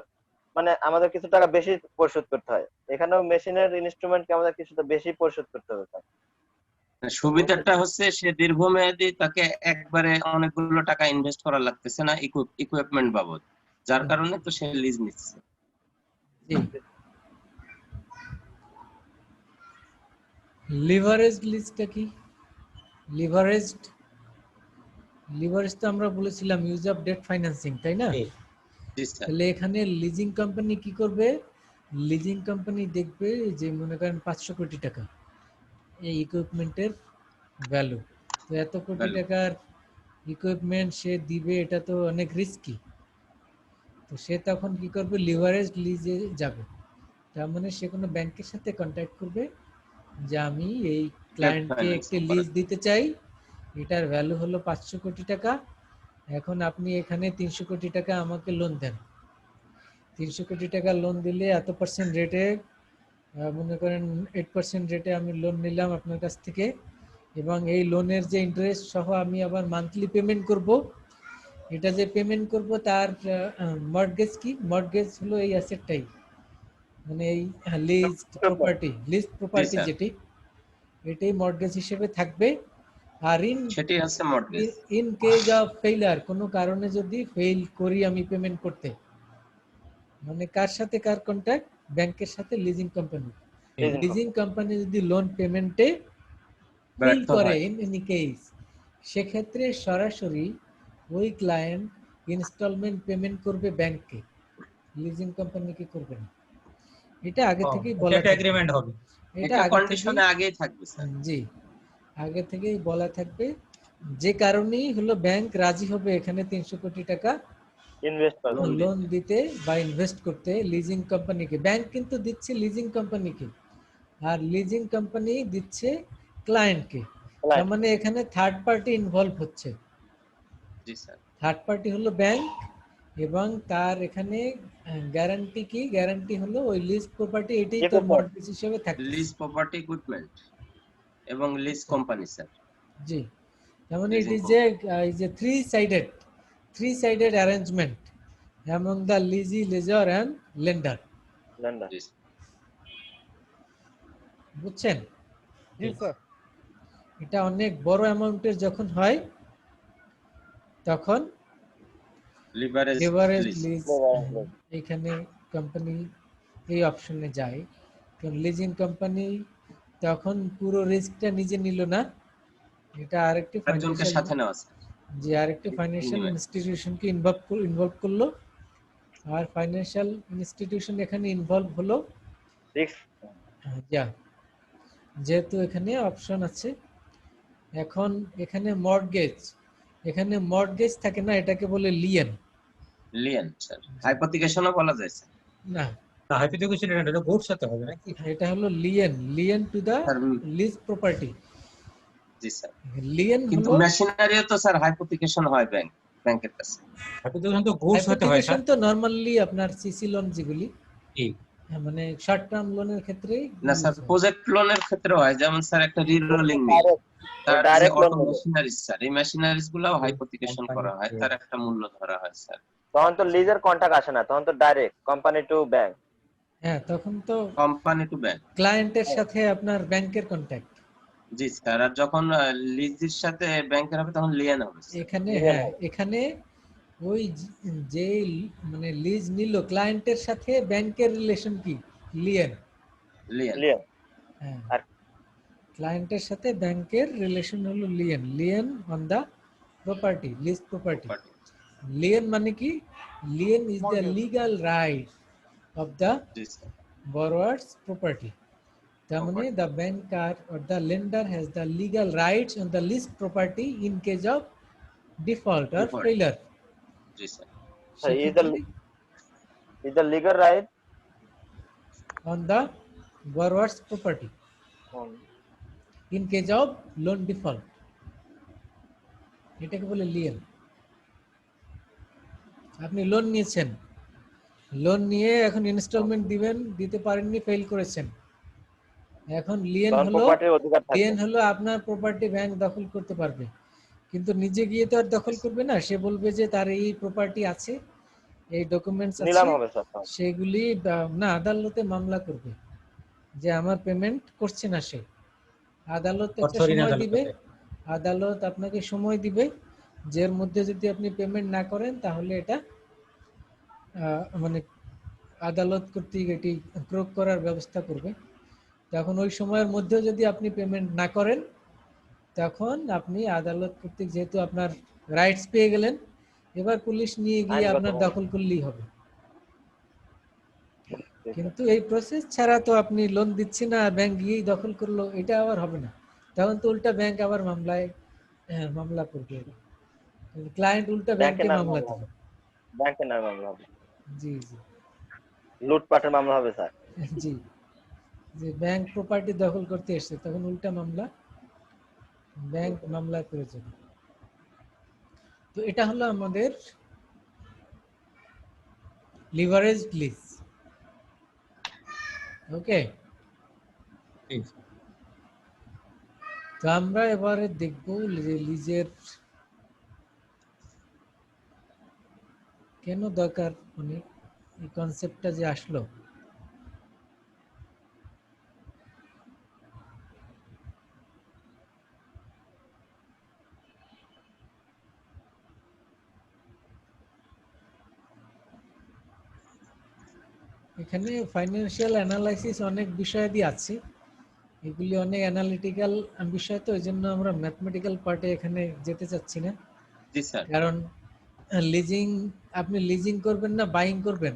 মানে আমাদের কিছু টাকা বেশি পরিশোধ করতে হয়। এখানেও মেশিনের ইনস্ট্রুমেন্টকে আমাদের কিছুটা বেশি পরিশোধ করতে হবে স্যার। সুবিধাটা হচ্ছে সে দীর্ঘমেয়াদী, তাকে একবারে অনেকগুলো টাকা ইনভেস্ট করা লাগতেছে না ইকুইপমেন্ট বাবদ, যার কারণে তো সে লিজ নিচ্ছে। জি। লিভারেজড লিজটা কি? লিভারেজ তো আমরা বলেছিলাম ইউজ অফ ডেট ফাইন্যান্সিং, তাই না? জি স্যার। তাহলে এখানে লিজিং কোম্পানি কি করবে? লিজিং কোম্পানি দেখবে যে মনে করেন 500 কোটি টাকা, এই ইকুইপমেন্টের ভ্যালু। তো এত কোটি Value. টাকার ইকুইপমেন্ট সে দিবে, এটা তো অনেক রিস্কি। তো সে তখন কি করবে, লিভারেজ লিজে যাবে। তার মানে সে কোনো ব্যাংকের সাথে কন্ট্যাক্ট করবে যে আমি এই ক্লায়েন্টকে finance একটি করার। লিজ দিতে চাই, এটার ভ্যালু হলো 500 কোটি টাকা, এখন আপনি এখানে 300 কোটি টাকা আমাকে লোন দেন। 300 কোটি টাকা লোন দিলে এত পার্সেন্ট রেটে, মনে করেন 8% রেটে আমি লোন নিলাম আপনার কাছ থেকে, এবং এই লোনের যে ইন্টারেস্ট সহ আমি আবার মান্থলি পেমেন্ট করব। এটা যে পেমেন্ট করব তার মর্টগেজ কি, মর্টগেজ হলো এই অ্যাসেটটাই, মানে এই লিজড প্রপার্টি sir. যেটি, এটাই মর্টগেজ হিসেবে থাকবে। আর সেটি হচ্ছে mortgage. In case of failure, কোনো কারণে যদি ফেল করি আমি পেমেন্ট করতে, মানে কার সাথে কার কন্ট্যাক্ট, ব্যাংকের সাথে leasing company. Leasing leasing company যদি লোন পেমেন্টে ফেল ব্যর্থ করে হয়। ইন এনি কেস, সেক্ষেত্রে সরাসরি ওই ক্লায়েন্ট ইনস্টলমেন্ট পেমেন্ট করবে ব্যাংককে, লিজিং কোম্পানিকে করবে না। এটা আগে থেকেই বলা একটা থাকে। এগ্রিমেন্ট হবে। এটা এটা আগে কন্ডিশনে থেকেই, আগেই থাকবে স্যার। জি, আগে থেকেই বলা থাকবে। যে কারণেই হলো ব্যাংক রাজি হবে এখানে 300 কোটি টাকা ইনভেস্ট করবে। Loan লোন দিতে বা ইনভেস্ট করতে লিজিং কোম্পানিকে। ব্যাংক কিন্তু দিচ্ছে লিজিং কোম্পানিকে, আর লিজিং কোম্পানি দিচ্ছে ক্লায়েন্টকে। তার Client. মানে এখানে থার্ড পার্টি ইনভলভ হচ্ছে। জি স্যার। থার্ড পার্টি হলো ব্যাংক, এবং তার এখানে গ্যারান্টি কি, গ্যারান্টি হলো ওই লিজ প্রপার্টি, এটাই তো Equipment. মর্টগেজ হিসেবে থাকছে। লিজ প্রপার্টি ইকুইপমেন্ট এবং লিজ কোম্পানি স্যার। জি, তার মানে it Leasing is a three sided arrangement among the lessee, lessor and lender. Lender. জি বুঝছেন? জি স্যার। এটা অনেক বড় অ্যামাউন্টের যখন হয় তখন leverage leverage lease. Lease Leverage lease. এখানে কোম্পানি এই অপশনে যায়। কারণ লিজিং কোম্পানি তখন পুরো রিস্কটা নিজে নিল না, এটা আরেকটি একজনকে ফাইন্যান্সিয়াল, সাথে নেওয়া স্যার। যে আরেকটি ফাইন্যান্সিয়াল বিনিময়ে। ইনস্টিটিউশনকে ইনভলভ করলো। আর ফাইন্যান্সিয়াল ইনস্টিটিউশন এখানে ইনভলভ হলো, Risk. যা, যেহেতু এখানে অপশন আছে। এখন এখানে মর্টগেজ থাকে না, এটাকে বলে লিয়েন। Leyen sir. হাইপোথিকেশনও বলা যায় স্যার। না, হাইপোথিকেশন এটা গুডস হতে হবে নাকি? এটা হলো lien to the sir lease property. জি স্যার। লিয়েন কিন্তু হলো, মেশিনারিও তো স্যার হাইপোথিকেশন হয় ব্যাংকের কাছে। হাইপোথিকেশন তো গুডস হতে হয় স্যার। হাইপোথিকেশন তো নরমালি আপনার সিসি লোন যেগুলি, জি। মানে শর্ট টার্ম লোনের ক্ষেত্রে না স্যার, প্রজেক্ট লোনের ক্ষেত্রে হয়, যেমন স্যার একটা রিরোলিং মিল, Direct. তার যে Direct loan অটো নেবে। মেশিনারিজ স্যার, এই মেশিনারিজ গুলাও হাইপোথিকেশন করা হয়, তার একটা মূল্য ধরা হয় স্যার। তখন তো লিজের কন্ট্রাক্ট আসে না, তখন তো ডাইরেক্ট কোম্পানি টু ব্যাংক। হ্যাঁ, তখন তো কোম্পানি টু ব্যাংক। ক্লায়েন্টের সাথে আপনার ব্যাংকের কন্ট্যাক্ট। জি স্যার। আর যখন লিজের সাথে ব্যাংকের হবে তখন লিয়েন হবে স্যার। এখানে Lien হ্যাঁ, হবে। এখানে ওই যে মানে লিজ নিল ক্লায়েন্টের সাথে ব্যাংকের রিলেশন কি, লিয়েন। লিয়েন। লিয়েন। হ্যাঁ, আর ক্লায়েন্টের সাথে ব্যাংকের রিলেশন হলো lien on the property, lease property. Lien মানে কি, lien is the Mortgage. Legal right of the জি স্যার। borrower's property. তার মানে the banker or the lender has the legal rights on the leased property in case of default or Default. failure. G sir. So, is সেক্ষেত্রে the legal right on the borrower's property in case of loan default. এটাকে বলে Leyen. আপনি loan নিয়েছেন, loan নিয়ে এখন instalment দিবেন, দিতে পারেননি, ফেল করেছেন, এখন লিয়েন তখন হলো, প্রপার্টির অধিকার থাকবে। লিয়েন হলো আপনার প্রপার্টি ব্যাংক দখল করতে পারবে, কিন্তু নিজে গিয়ে তো আর দখল করবে না। সে বলবে যে তার এই প্রপার্টি আছে, এই ডকুমেন্টস আছে, নিলাম হবে স্যার তখন। সেগুলি না, আদালতে মামলা করবে যে আমার পেমেন্ট করছে না সে। আদালত একটা সময় দিবে, আদালত আপনাকে সময় দিবে, যের মধ্যে যদি আপনি পেমেন্ট না করেন তাহলে এটা মানে আদালত কর্তৃক এটি প্রয়োগ করার ব্যবস্থা করবে। তখন ওই সময়ের মধ্যে যদি আপনি পেমেন্ট না করেন, তখন আপনি আদালত কর্তৃক, যেহেতু আপনার রাইটস পেয়ে গেলেন, এবার পুলিশ নিয়ে গিয়ে আইনগত আপনার হবে। দখল করলেই হবে। কিন্তু এই প্রসেস ছাড়া তো আপনি লোন দিচ্ছি না, ব্যাংক গিয়েই দখল করলো, এটা আবার হবে না। তখন তো উল্টা ব্যাংক আবার মামলা করবে, ক্লায়েন্ট উল্টা ব্যাংকে ব্যাংকের নামে মামলা মামলা দিবে। হবে, ব্যাংকের নামে মামলা হবে, জি জি লুটপাটের মামলা হবে স্যার। জি, যে ব্যাংক প্রপার্টি দখল করতে এসছে তখন উল্টা মামলা, ব্যাংক মামলা করে যাবে। তো এটা হলো আমাদের লিভারেজড লিজ। ওকে, তো আমরা এবারে দেখব লিজের কেন দরকার, মানে এই কনসেপ্টটা যে আসলো। এখানে ফাইন্যান্সিয়াল অ্যানালাইসিস অনেক বিষয়াদি আছে, এগুলি অনেক অ্যানালিটিক্যাল বিষয়, তো এই জন্য আমরা ম্যাথমেটিক্যাল পার্টে এখানে যেতে চাচ্ছি না। জি স্যার। কারণ লিজিং, আপনি লিজিং করবেন না বাইং করবেন,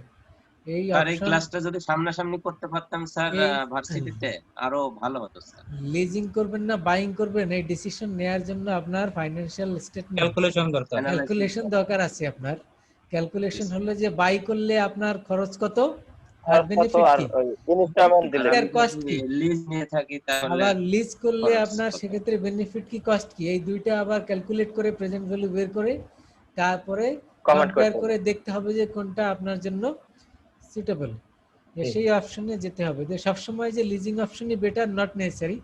এই আর এই অপশন ক্লাসটা যদি সামনাসামনি করতে পারতাম স্যার এই ভার্সিটিতে আরো ভালো হতো স্যার। লিজিং করবেন না বাইং করবেন এই ডিসিশন নেয়ার জন্য আপনার ফাইন্যান্সিয়াল স্টেটমেন্ট ক্যালকুলেশন দরকার। ক্যালকুলেশন দরকার আছে। আপনার ক্যালকুলেশন হলো যে বাই করলে আপনার খরচ কত আর আর কত বেনিফিট আর কি, ইনস্টলমেন্ট দিলে আর কস্ট কি, লিজ নিয়ে থাকি তাহলে আবার লিজ করলে খরচ আপনার কত? সেক্ষেত্রে বেনিফিট কি কস্ট কি, এই দুইটা আবার ক্যালকুলেট করে প্রেজেন্ট ভ্যালু বের করে তারপরে কমেন্ট কম্পেয়ার করতে করে হবে। দেখতে হবে যে কোনটা আপনার জন্য সুটেবল, সেই অপশনে যেতে হবে। যে সবসময় যে লিজিং অপশনই বেটার নট নেসেসারি,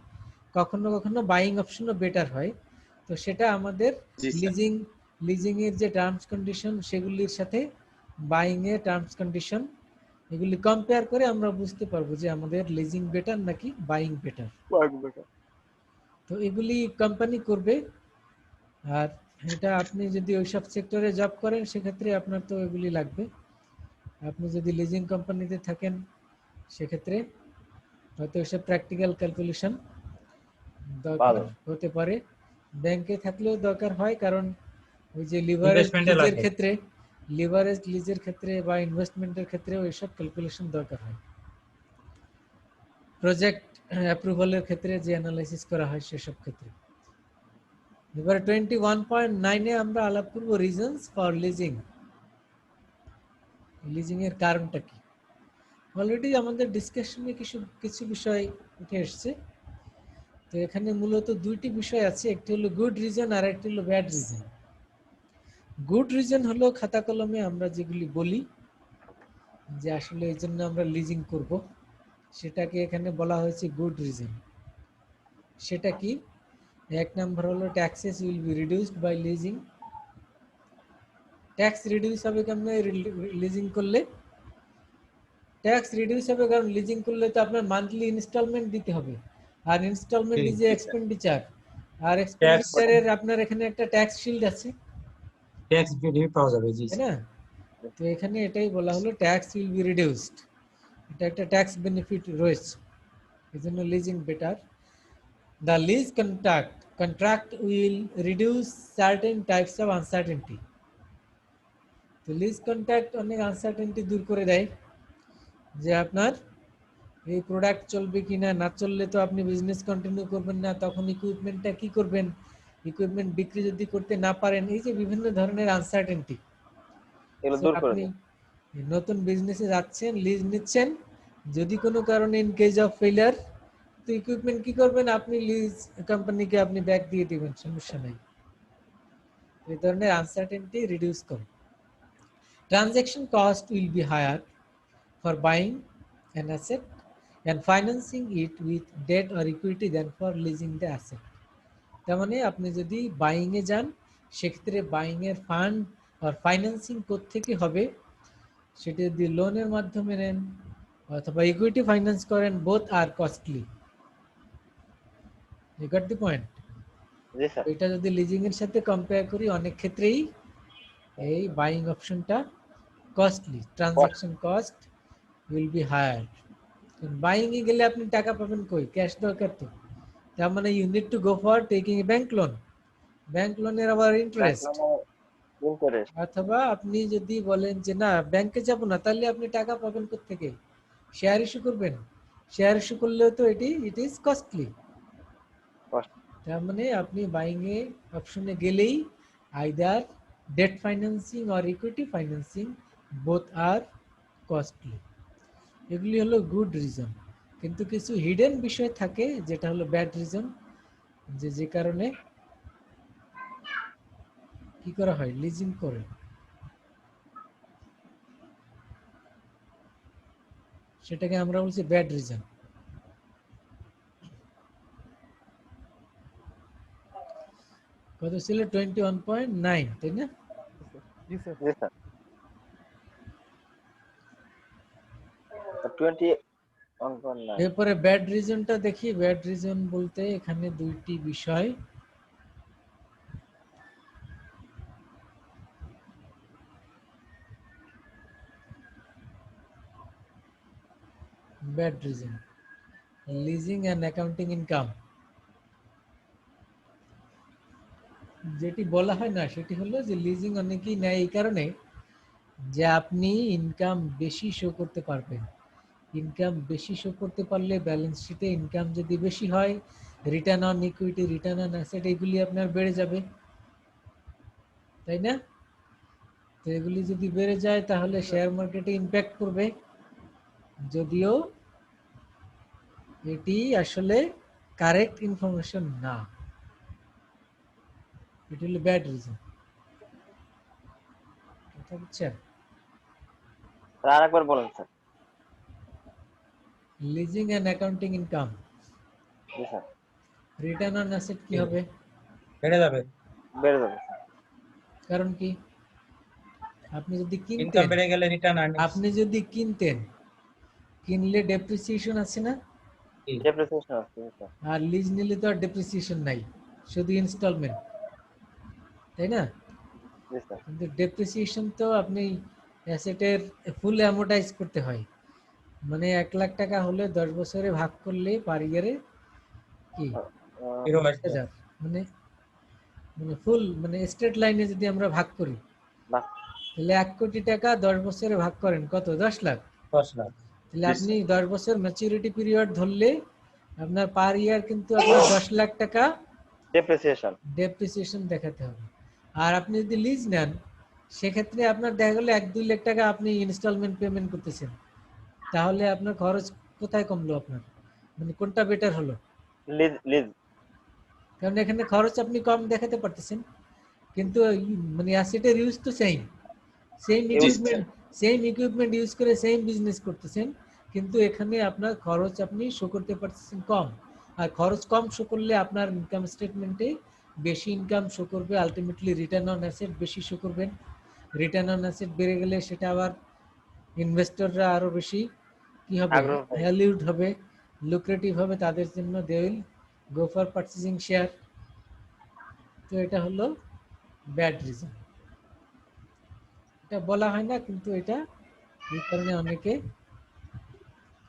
কখনো কখনো বাইং অপশনও বেটার হয়। তো সেটা আমাদের জি স্যার। লিজিং এর যে টার্মস কন্ডিশন সেগুলির সাথে বাইং এর টার্মস কন্ডিশন এগুলি কম্পেয়ার করে আমরা বুঝতে পারবো যে আমাদের লিজিং বেটার নাকি বাইং বেটার। তো এগুলি কোম্পানি করবে, আর এটা আপনি যদি ওইসব সেক্টরে জব করেন সেক্ষেত্রে আপনার তো এগুলি লাগবে। আপনি যদি লিজিং কোম্পানিতে থাকেন সেক্ষেত্রে হয়তো এসব প্র্যাকটিক্যাল ক্যালকুলেশন দরকার ভালো। হতে পারে, ব্যাংকে থাকলেও দরকার হয়, কারণ ওই যে লিভারেজ Investment এ লিজের লাগে। ক্ষেত্রে, লিভারেজ লিজের ক্ষেত্রে বা ইনভেস্টমেন্টের ক্ষেত্রেও এসব ক্যালকুলেশন দরকার হয়। প্রজেক্ট অ্যাপ্রুভালের ক্ষেত্রে যে অ্যানালাইসিস করা হয় সেসব ক্ষেত্রে। এবারে 21.9 এ আমরা আলাপ করব রিজনস ফর লিজিং। লিজিং এর কারণটা কি, অলরেডি আমাদের ডিসকাশনে কিছু কিছু বিষয় উঠে এসেছে। তো এখানে মূলত দুইটি বিষয় আছে, একটি হলো গুড রিজন আর একটি হলো ব্যাড রিজন। গুড রিজন হলো খাতা কলমে আমরা যেগুলি বলি যে আসলে এই জন্য আমরা লিজিং করব, সেটাকে এখানে বলা হয়েছে গুড রিজন। সেটা কি, এক নাম্বার হলো taxes will be reduced by leasing. Tax reduce হবে কেমনে লিজিং করলে, ট্যাক্স রিডিউস হবে কারণ লিজিং করলে তো আপনার মান্থলি ইনস্টলমেন্ট দিতে হবে, আর ইনস্টলমেন্ট জি, ইজ এক্সপেন্ডিচার, আর এক্সপেন্ডিচারের আপনার এখানে একটা ট্যাক্স শিল্ড আছে, ট্যাক্স বেনিফিট পাওয়া যাবে। জি তাই না? তো এখানে এটাই বলা হলো ট্যাক্স উইল বি রিডিউসড, এটা একটা ট্যাক্স বেনিফিট রয়েছে, এজন্য leasing better. The lease contract will reduce certain types of uncertainty. তো লিজ কন্ট্রাক্ট অনেক আনসার্টেনটি দূর করে দেয়, যে আপনার এই প্রোডাক্ট চলবে কিনা, না চললে তো আপনি বিজনেস কন্টিনিউ করবেন না, তখন ইকুইপমেন্টটা কি করবেন, ইকুইপমেন্ট বিক্রি যদি করতে না পারেন, এই যে বিভিন্ন ধরনের আনসার্টেনটি। এগুলো দূর করে আপনি দেয়। নতুন বিজনেসে যাচ্ছেন, লিজ নিচ্ছেন, যদি কোনো কারণে ইন কেস অফ ফেলিয়ার তো ইকুইপমেন্ট কি করবেন, আপনি লিজ কোম্পানিকে আপনি ব্যাক দিয়ে দিবেন, সমস্যা নাই। এই ধরনের আনসার্টেনটি রিডিউস করে। Transaction cost will be higher for buying an asset and financing it with debt or equity than for leasing the asset. তার মানে আপনি যদি বাইং এ যান সেক্ষেত্রে বাইং এর ফান্ড আর ফাইন্যান্সিং কোত্থেকে হবে, সেটা যদি লোনের মাধ্যমে নেন অথবা ইকুইটি ফাইন্যান্স করেন, both are costly. You got the point? জি স্যার। এটা যদি লিজিং এর সাথে কম্পেয়ার করি অনেক ক্ষেত্রেই এই বাইং অপশনটা costly, transaction cost will be higher. Buying এ গেলে আপনি টাকা পাবেন কই, ক্যাশ দরকার তো, তার মানে you need to go for taking a bank loan, bank লোনের আবার ইন্টারেস্ট। ইন্টারেস্ট। অথবা আপনি যদি বলেন যে না ব্যাংকে যাব না, তাহলে আপনি টাকা পাবেন কোথা থেকে, শেয়ার ইস্যু করবেন, শেয়ার ইস্যু করলেও তো ইট ইজ কস্টলি। Cost. তার মানে আপনি বাইং এ অপশনে গেলেই either debt financing or equity financing both are costly. এগুলি হলো গুড রিজন, কিন্তু কিছু হিডেন বিষয় থাকে যেটা হলো ব্যাড রিজন, যে কারণে কি করা হয়, লিজিং করে। সেটাকে আমরা বলছি ব্যাড রিজন। কত ছিল? 21.9, তাই না? জি স্যার। জি স্যার। 21.9 এরপরে ব্যাড রিজনটা দেখি। ব্যাড রিজন বলতে এখানে দুইটি বিষয়। Bad reason, leasing and accounting income. যেটি বলা হয় না সেটি হলো যে লিজিং অনেকেই নেয় এই কারণে যে আপনি ইনকাম বেশি শো করতে পারবেন। ইনকাম বেশি শো করতে পারলে ব্যালেন্স শিটে ইনকাম যদি বেশি হয়, return on equity, return on asset এগুলি আপনার বেড়ে যাবে, তাই না? তো এগুলি যদি বেড়ে যায় তাহলে শেয়ার মার্কেটে ইমপ্যাক্ট করবে, যদিও এটি আসলে কারেক্ট ইনফরমেশন না। এটি হলো ব্যাড রিজন। কথা বুঝছেন? স্যার আরেকবার বলেন sir. Leasing and accounting income, জি স্যার। রিটার্ন অন অ্যাসেট কি হবে? বেড়ে যাবে, বেড়ে যাবে স্যার। কারণ কি? আপনি যদি ইনকাম কিনতেন, বেড়ে গেলে রিটার্ন আর্নিংস আপনি যদি কিনতেন, কিনলে ডেপ্রিসিয়েশন আছে না? ডেপ্রিসিয়েশন আছে জি স্যার। আর লিজ নিলে তো আর ডেপ্রিসিয়েশন নাই, শুধু ইনস্টলমেন্ট, তাই না? জি স্যার। কিন্তু ডেপ্রিসিয়েশন তো আপনি অ্যাসেটের ফুল অ্যামোর্টাইজ করতে হয়। মানে 1 লাখ টাকা হলে 10 বছরে ভাগ করলে পার ইয়ারে কি হিরো আসবে। 1000, মানে মানে ফুল মানে স্ট্রেট লাইনে যদি আমরা ভাগ করি বাহ। তাহলে 1 কোটি টাকা 10 বছরে ভাগ করেন কত? 10 লাখ। 10 লাখ। তাহলে আপনি 10 বছর ম্যাচুরিটি পিরিয়ড ধরলে আপনার পার ইয়ার কিন্তু আপনার 10 লাখ টাকা ডেপ্রিসিয়েশন। ডেপ্রিসিয়েশন দেখাতে হবে। আর আপনি যদি লিজ নেন সেক্ষেত্রে আপনার দেখা গেল 1-2 লাখ টাকা আপনি ইনস্টলমেন্ট পেমেন্ট করতেছেন, তাহলে আপনার খরচ কোথায় কমলো আপনার? মানে কোনটা বেটার হলো? Lease lease. কারণ এখানে খরচ আপনি কম দেখাতে পারতেছেন, কিন্তু মানে অ্যাসেটের ইউজ তো সেম ইকুইপমেন্ট ইউজ করে সেম বিজনেস করতেছেন, কিন্তু এখানে আপনার খরচ আপনি শো করতে পারতেছেন কম। আর খরচ কম শো করলে আপনার ইনকাম স্টেটমেন্টে বেশি ইনকাম শো করবে, আলটিমেটলি রিটার্ন অন অ্যাসেট বেশি শো করবেন। রিটার্ন অন অ্যাসেট বেড়ে গেলে সেটা আবার ইনভেস্টররা আরো বেশি কি হবে, আগ্রহ পায়। ভ্যালিউড হবে, লুক্রেটিভ হবে তাদের জন্য, they will go for purchasing share. তো এটা হলো ব্যাড রিজন। এটা বলা হয় না, কিন্তু এটা এই কারণে অনেকে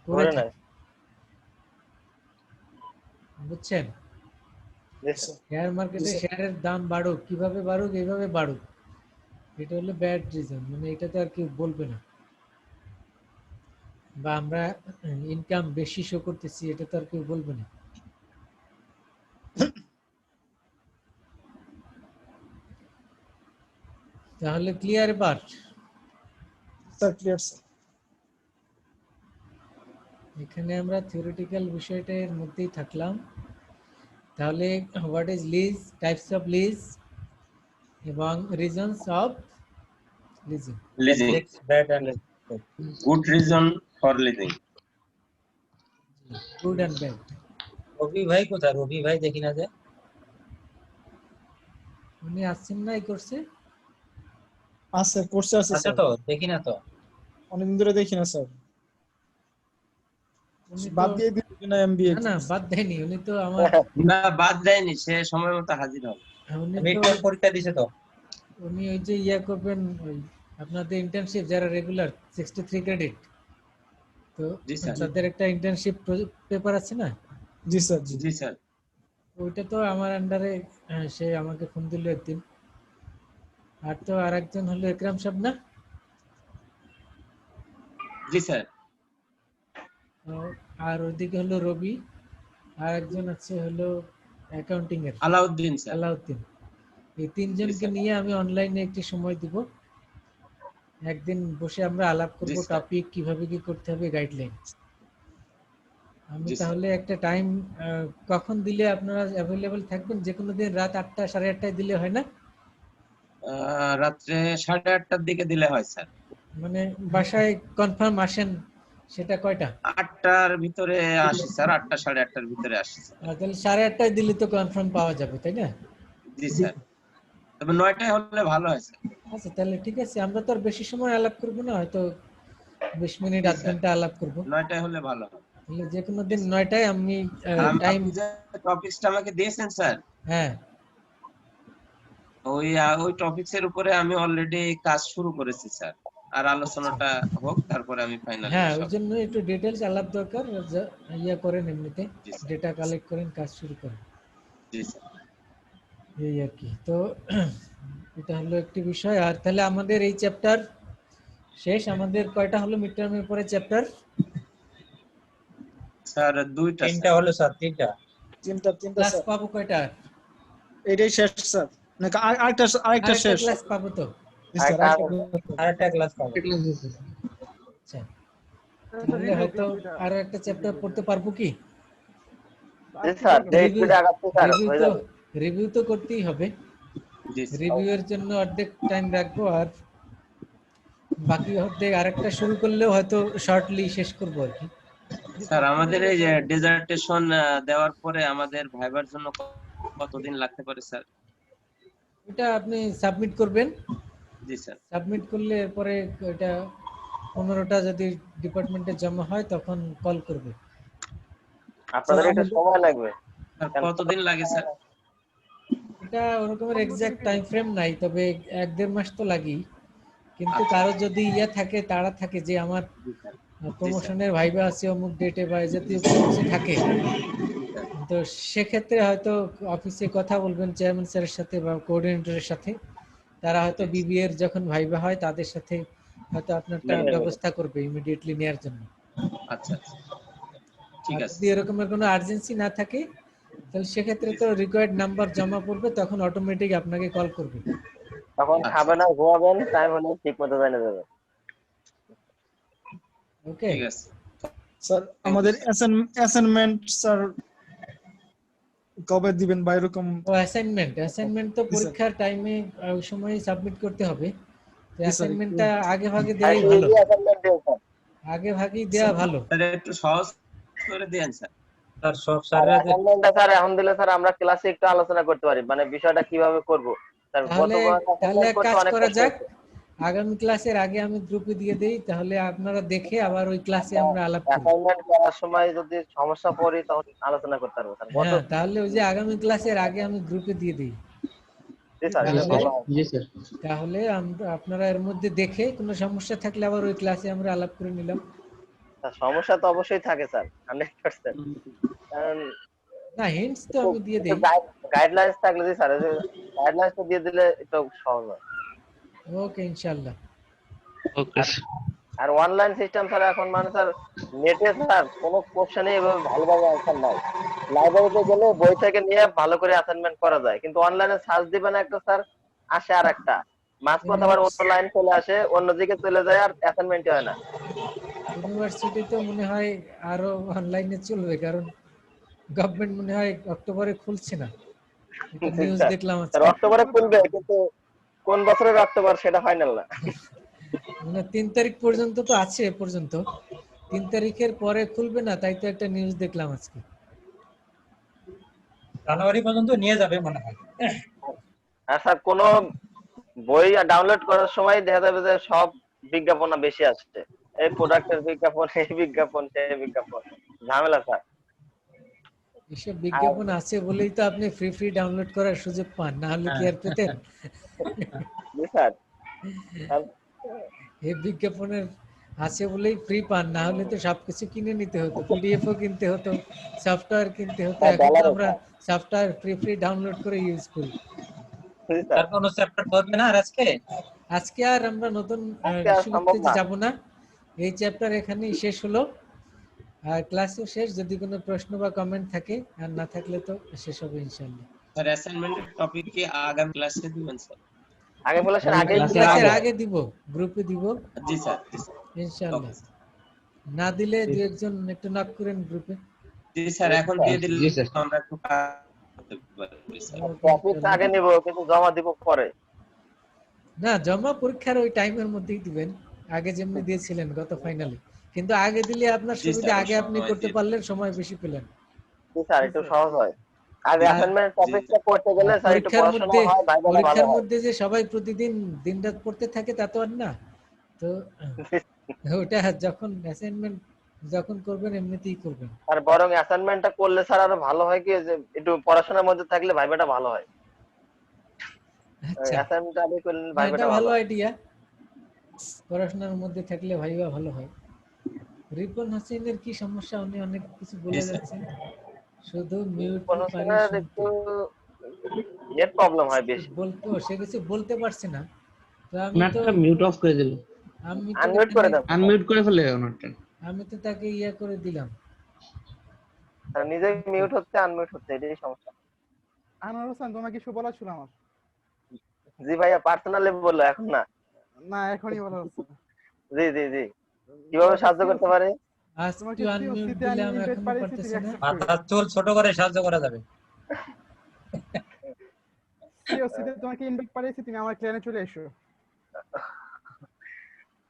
করে ধরে নাই। থাকে, বুঝছেন? জি স্যার। শেয়ার মার্কেটে জি স্যার। শেয়ারের দাম বাড়ুক, কিভাবে বাড়ুক, এইভাবে বাড়ুক, এটা হলো ব্যাড রিজন। মানে এটা তো আর কেউ বলবে না। বা আমরা ইনকাম বেশি শো করতেছি, এটা তো আর কেউ বলবে না। তাহলে ক্লিয়ার এবার? Sir clear sir. এখানে আমরা থিওরিটিক্যাল বিষয়টার মধ্যেই থাকলাম। তাহলে what is lease, types of lease এবং reasons of leasing. Leasing, bad and good reason for leasing. Good and bad. Rabi ভাই কোথায়? রবি ভাই দেখি না যে। উনি আসছেন না এই কোর্সে? আছে কোর্সে আছে আছে স্যার, তো, দেখি না তো। অনেকদিন ধরে দেখি না স্যার। উনি বাদ তো দিয়ে দিবেন না এমবিএ? না বাদ দেয়নি, উনি তো আমার না, বাদ দেয়নি, সে সময় মতো হাজির হবে। উনি মিড তো টার্ম পরীক্ষা দিছে তো। উনি ওই যে ইয়া করবেন, ওই আপনাদের ইন্টার্নশিপ যারা রেগুলার 63 ক্রেডিট, তো জি স্যার। তাদের একটা ইন্টার্নশিপ পেপার আছে না, জি স্যার। জি জি স্যার। ওইটা তো আমার আন্ডারে, সে আমাকে ফোন দিল একদিন। আর তো আরেকজন হলো একরাম সাহেব না? জি স্যার। আর ওদিকে হলো রবি, আর একজন আছে হলো অ্যাকাউন্টিং এর আলাউদ্দিন স্যার। আলাউদ্দিন। এই তিনজনকে স্যার। নিয়ে আমি অনলাইনে একটি সময় দিব, একদিন বসে আমরা আলাপ করব স্যার। টপিক কিভাবে কি করতে হবে, গাইডলাইন। আমি জি, স্যার। তাহলে একটা টাইম কখন দিলে আপনারা অ্যাভেলেবল থাকবেন? যে কোনো দিন রাত 8টা 8:30টায় দিলে হয় না? রাত্রে 8:30টার দিকে দিলে হয় স্যার। মানে বাসায় কনফার্ম আসেন সেটা কয়টা? 8টার ভিতরে আসি স্যার, 8টা 8:30টার ভিতরে আসি স্যার। তাহলে 8:30টায় দিলে তো কনফার্ম পাওয়া যাবে, তাই না? জি স্যার, তবে 9টায় হলে ভালো হয় স্যার। আচ্ছা তাহলে ঠিক আছে, আমরা তো আর বেশি সময় আলাপ করবো না, হয়তো 20 মিনিট জি, আধ স্যার। ঘন্টা আলাপ করবো। 9টায় হলে ভালো হয়। তাহলে যে কোনো জি, দিন স্যার। 9টায় আমি টাইম। আপনি যে টপিকসটা আমাকে দিয়েছেন স্যার, হ্যাঁ ওই টপিকস এর উপরে আমি অলরেডি কাজ শুরু করেছি স্যার। আর আচ্ছা। আলোচনাটা হোক, তারপরে আমি ফাইনালি হ্যাঁ ওই সব। জন্য একটু ডিটেলস আলাপ দরকার, ইয়া করেন এমনিতে, জি স্যার। ডেটা কালেক্ট করেন, কাজ শুরু করেন, জি স্যার। এই আর কি। তো এটা হলো একটি বিষয়। আর তাহলে আমাদের এই চ্যাপ্টার শেষ। আমাদের কয়টা হলো মিড টার্মের পরে চ্যাপ্টার? স্যার 2টা তিনটা স্যার। হলো স্যার, তিনটা। তিনটা ক্লাস স্যার, পাবো কয়টা? এটাই শেষ স্যার, নাকি আরেকটা আরেকটা শেষ? ক্লাস পাবো তো? জি স্যার, আরেকটা আরেকটা ক্লাস পাবো। আচ্ছা তাহলে হয়তো আরো একটা চ্যাপ্টার পড়তে পারবো কি? জি স্যার, যে রিভিউ স্পিডে আগাচ্ছি স্যার রিভিউ হয়ে তো যাবে। রিভিউ তো করতেই হবে। জি স্যার। রিভিউ এর জন্য অর্ধেক টাইম রাখবো, আর বাকি অর্ধেক আরেকটা শুরু করলেও হয়তো শর্টলি শেষ করবো আর কি। স্যার আমাদের এই যে ডেজার্টেশন দেওয়ার পরে আমাদের ভাইবার জন্য কতদিন লাগতে পারে স্যার? এটা আপনি সাবমিট করবেন, জি স্যার। সাবমিট করলে এরপরে এটা 15টা যদি ডিপার্টমেন্টে জমা হয় তখন কল করবে। আপনাদের স্যার, একটু সময় লাগবে। স্যার কতদিন লাগে স্যার? এটা ওরকমের এক্সাক্ট টাইম ফ্রেম নাই, তবে 1-1.5 মাস তো লাগেই। কিন্তু আচ্ছা। কারো যদি ইয়া থাকে, তাড়া থাকে যে আমার জি স্যার। প্রমোশনের ভাইবা আছে অমুক ডেটে বা এই জাতীয় কোনো কিছু থাকে, তো সেক্ষেত্রে হয়তো অফিসে কথা বলবেন চেয়ারম্যান স্যারের সাথে বা কোঅর্ডিনেটরের সাথে, তারা হয়তো জি। বিবিএ এর যখন ভাইবা হয় তাদের সাথে হয়তো আপনারটা নেবে। ব্যবস্থা করবে ইমিডিয়েটলি নেয়ার জন্য। আচ্ছা আচ্ছা, ঠিক আর আছে। যদি এরকমের কোনো আর্জেন্সি না থাকে তাহলে সেক্ষেত্রে তো রিকোয়ার্ড নাম্বার জমা পড়বে, তখন অটোমেটিক আপনাকে কল করবে। তখন আচ্ছা, খাবেন আর ঘুমাবেন, টাইম হলে ঠিক মতো জানিয়ে দেবেন। ওকে ঠিক আছে স্যার আমাদের অ্যাসাইনমেন্ট স্যার কবে দিবেন বা এরকম? ও অ্যাসাইনমেন্ট তো জি, স্যার। পরীক্ষার টাইমে ওই সময় সাবমিট করতে হবে। তো জি, স্যার, অ্যাসাইনমেন্টটা আগে ভাগে আর দেওয়াই একটু ভালো, ইজি অ্যাসাইনমেন্ট দিন স্যার। আগে ভাগেই দেওয়া ভালো। স্যার, একটু সহজ করে দেন স্যার। স্যার সব আর স্যাররা অ্যাসাইনমেন্টটা স্যার এখন দিলে স্যার আমরা ক্লাসে একটু আলোচনা করতে পারি, মানে বিষয়টা কিভাবে করব। স্যার তাহলে গতবার তাহলে অ্যাসাইনমেন্ট এক করতে কাজ অনেক করা কষ্ট যাক, হয়েছে। আগামী ক্লাসের আগে আমি গ্রুপে দিয়ে দেই, তাহলে আপনারা দেখে আবার ওই ক্লাসে আমরা আলাপ করি। অ্যাসাইনমেন্ট করার সময় যদি সমস্যা পড়ি তখন আলোচনা করতে পারবো স্যার। হ্যাঁ তাহলে ওই যে আগামী ক্লাসের আগে আমি গ্রুপে দিয়ে দিই, জি স্যার, এটা তাহলে ভালো হয়। তাহলে আপনারা এর মধ্যে দেখে কোনো সমস্যা থাকলে আবার ওই ক্লাসে আমরা আলাপ করে নিলাম। স্যার, সমস্যা তো অবশ্যই থাকে স্যার, 100%। কারণ না হিন্টস তো আমি দিয়ে দেই। গাইডলাইন্স থাকলে জি স্যার, গাইডলাইন্স দিয়ে দিলে একটু সহজ হয়। ওকে ইনশাআল্লাহ। আর অনলাইন সিস্টেম স্যার এখন মানে স্যার নেটে স্যার কোনো কোশ্চেনে এভাবে ভালোভাবে অ্যান্সার নাই। লাইব্রেরিতে গেলে বই থেকে নিয়ে ভালো করে অ্যাসাইনমেন্ট করা যায়, কিন্তু অনলাইনে সার্চ দিবেন একটা স্যার, আসে আর একটা, মাঝপথ আবার অন্য লাইন চলে আসে, অন্যদিকে চলে যায়, আর অ্যাসাইনমেন্টই হয় না। ইউনিভার্সিটি তো মনে হয় আরো অনলাইনে চলবে, কারণ গভর্নমেন্ট মনে হয় অক্টোবরে খুলছে না, এটা জি নিউজ স্যার। দেখলাম স্যার আজকে। অক্টোবরে খুলবে, কিন্তু কোন বছরের অক্টোবর সেটা ফাইনাল না। মানে 3 তারিখ পর্যন্ত তো আছে, এ পর্যন্ত 3 তারিখের পরে খুলবে না, তাই তো একটা নিউজ দেখলাম আজকে। জানুয়ারি পর্যন্ত নিয়ে যাবে মনে হয়। আর স্যার কোন বই ডাউনলোড করার সময় দেখা যাবে যে সব বিজ্ঞাপন বেশি আসছে, এই প্রোডাক্টের বিজ্ঞাপন, এই বিজ্ঞাপন, সেই বিজ্ঞাপন, ঝামেলা স্যার। এসব আর বিজ্ঞাপন আছে বলেই তো আপনি ফ্রি ডাউনলোড করার সুযোগ পান, না হলে কি আর পেতেন? জি স্যার। এই বিজ্ঞাপনের আছে বলেই ফ্রি পান, না হলে তো সবকিছু কিনে নিতে হতো, পিডিএফও কিনতে হতো, সফটওয়্যার কিনতে হতো। এখন তো আমরা সফটওয়্যার ফ্রি ডাউনলোড করে ইউজ করি। জি স্যার, তার কোনো চ্যাপ্টার ধরবে না আর আজকে? আজকে আর আমরা নতুন আজকে আর সম্ভব বিষয়বস্তুতে না। যাব না, এই চ্যাপ্টার এখানেই শেষ হলো। আর ক্লাসও শেষ, যদি কোনো প্রশ্ন বা কমেন্ট থাকে, আর না থাকলে তো শেষ হবে ইনশাআল্লাহ। স্যার অ্যাসাইনমেন্টের টপিক কি আগামী ক্লাসে দিবেন স্যার? আগে বলেছেন আগেই এই দিতে ক্লাসের হবে। আগে দিব, গ্রুপে দিব জি স্যার, জি স্যার। ইনশাআল্লাহ। Okay, না দিলে দু একজন একটু নক করেন গ্রুপে। জি স্যার, এখন দিয়ে দিলে জি স্যার। আমরা একটু কাজ করতে পারি স্যার। টপিকটা আগে নিব কিন্তু জমা দিব পরে। না, জমা পরীক্ষার ওই টাইমের মধ্যেই দিবেন, আগে যেমনি দিয়েছিলেন গত ফাইনালে। কিন্তু আগে দিলে আপনার জি সুবিধা, স্যার, আগে আপনি সময় করতে দিয়ে পারলেন, সময় বেশি পেলেন। জি স্যার, একটু সহজ হয়। আগে আর- অ্যাসাইনমেন্ট জি টপিকটা করতে গেলে স্যার একটু পরীক্ষার পড়াশোনা মধ্যে হয়, ভাইবাটা ভালো পরীক্ষার হয়। মধ্যে যে সবাই প্রতিদিন দিনরাত পড়তে থাকে তা তো আর না। তো ওটা যখন অ্যাসাইনমেন্ট যখন করবেন এমনিতেই করবেন। আর বরং অ্যাসাইনমেন্টটা করলে স্যার আরো ভালো হয় কি যে একটু পড়াশোনার মধ্যে থাকলে ভাইবাটা ভালো হয়। আচ্ছা, অ্যাসাইনমেন্টটা আগে করলে এটা ভাইবাটা ভালো ভালো হয়। আইডিয়া। পড়াশোনার মধ্যে থাকলে ভাইবা ভালো হয়। রিপন হোসেনের কি সমস্যা, উনি অনেক কিছু বলে স্যার। যাচ্ছেন, শুধু মিউট পারি পড়াশোনার শুনতে। একটু নেট প্রবলেম হয় বেশি। বলতো সে কিছু বলতে পারছে না। তো আমি তো ওনারটা মিউট অফ করে দিল, আমি তো আনমিউট করে দেন। আনমিউট করে ফেলে ওনারটা। আমি তো তাকে ইয়া করে দিলাম। স্যার নিজে মিউট হচ্ছে, আনমিউট হচ্ছে, এটাই সমস্যা। আনোয়ার হোসেন, তোমার কিছু বলার ছিল আমার? জি ভাইয়া, পার্সোনালি বললো, এখন না। না, এখনই বলা হচ্ছে। জি জি জি, কিভাবে সাহায্য করতে পারি? আজ তোমাকে টু আনমিউট সিওসিতে দিলে আমি আমি ইনভাইট এখনো পাঠিয়েছি, পারতেছি তুমি না। অ্যাকসেপ্ট করো। মাথার চুল ছোট করে সাহায্য করা যাবে। সিওসিতে তোমাকে ইনভাইট পাঠিয়েছি, তুমি আমার ক্লানে চলে এসো।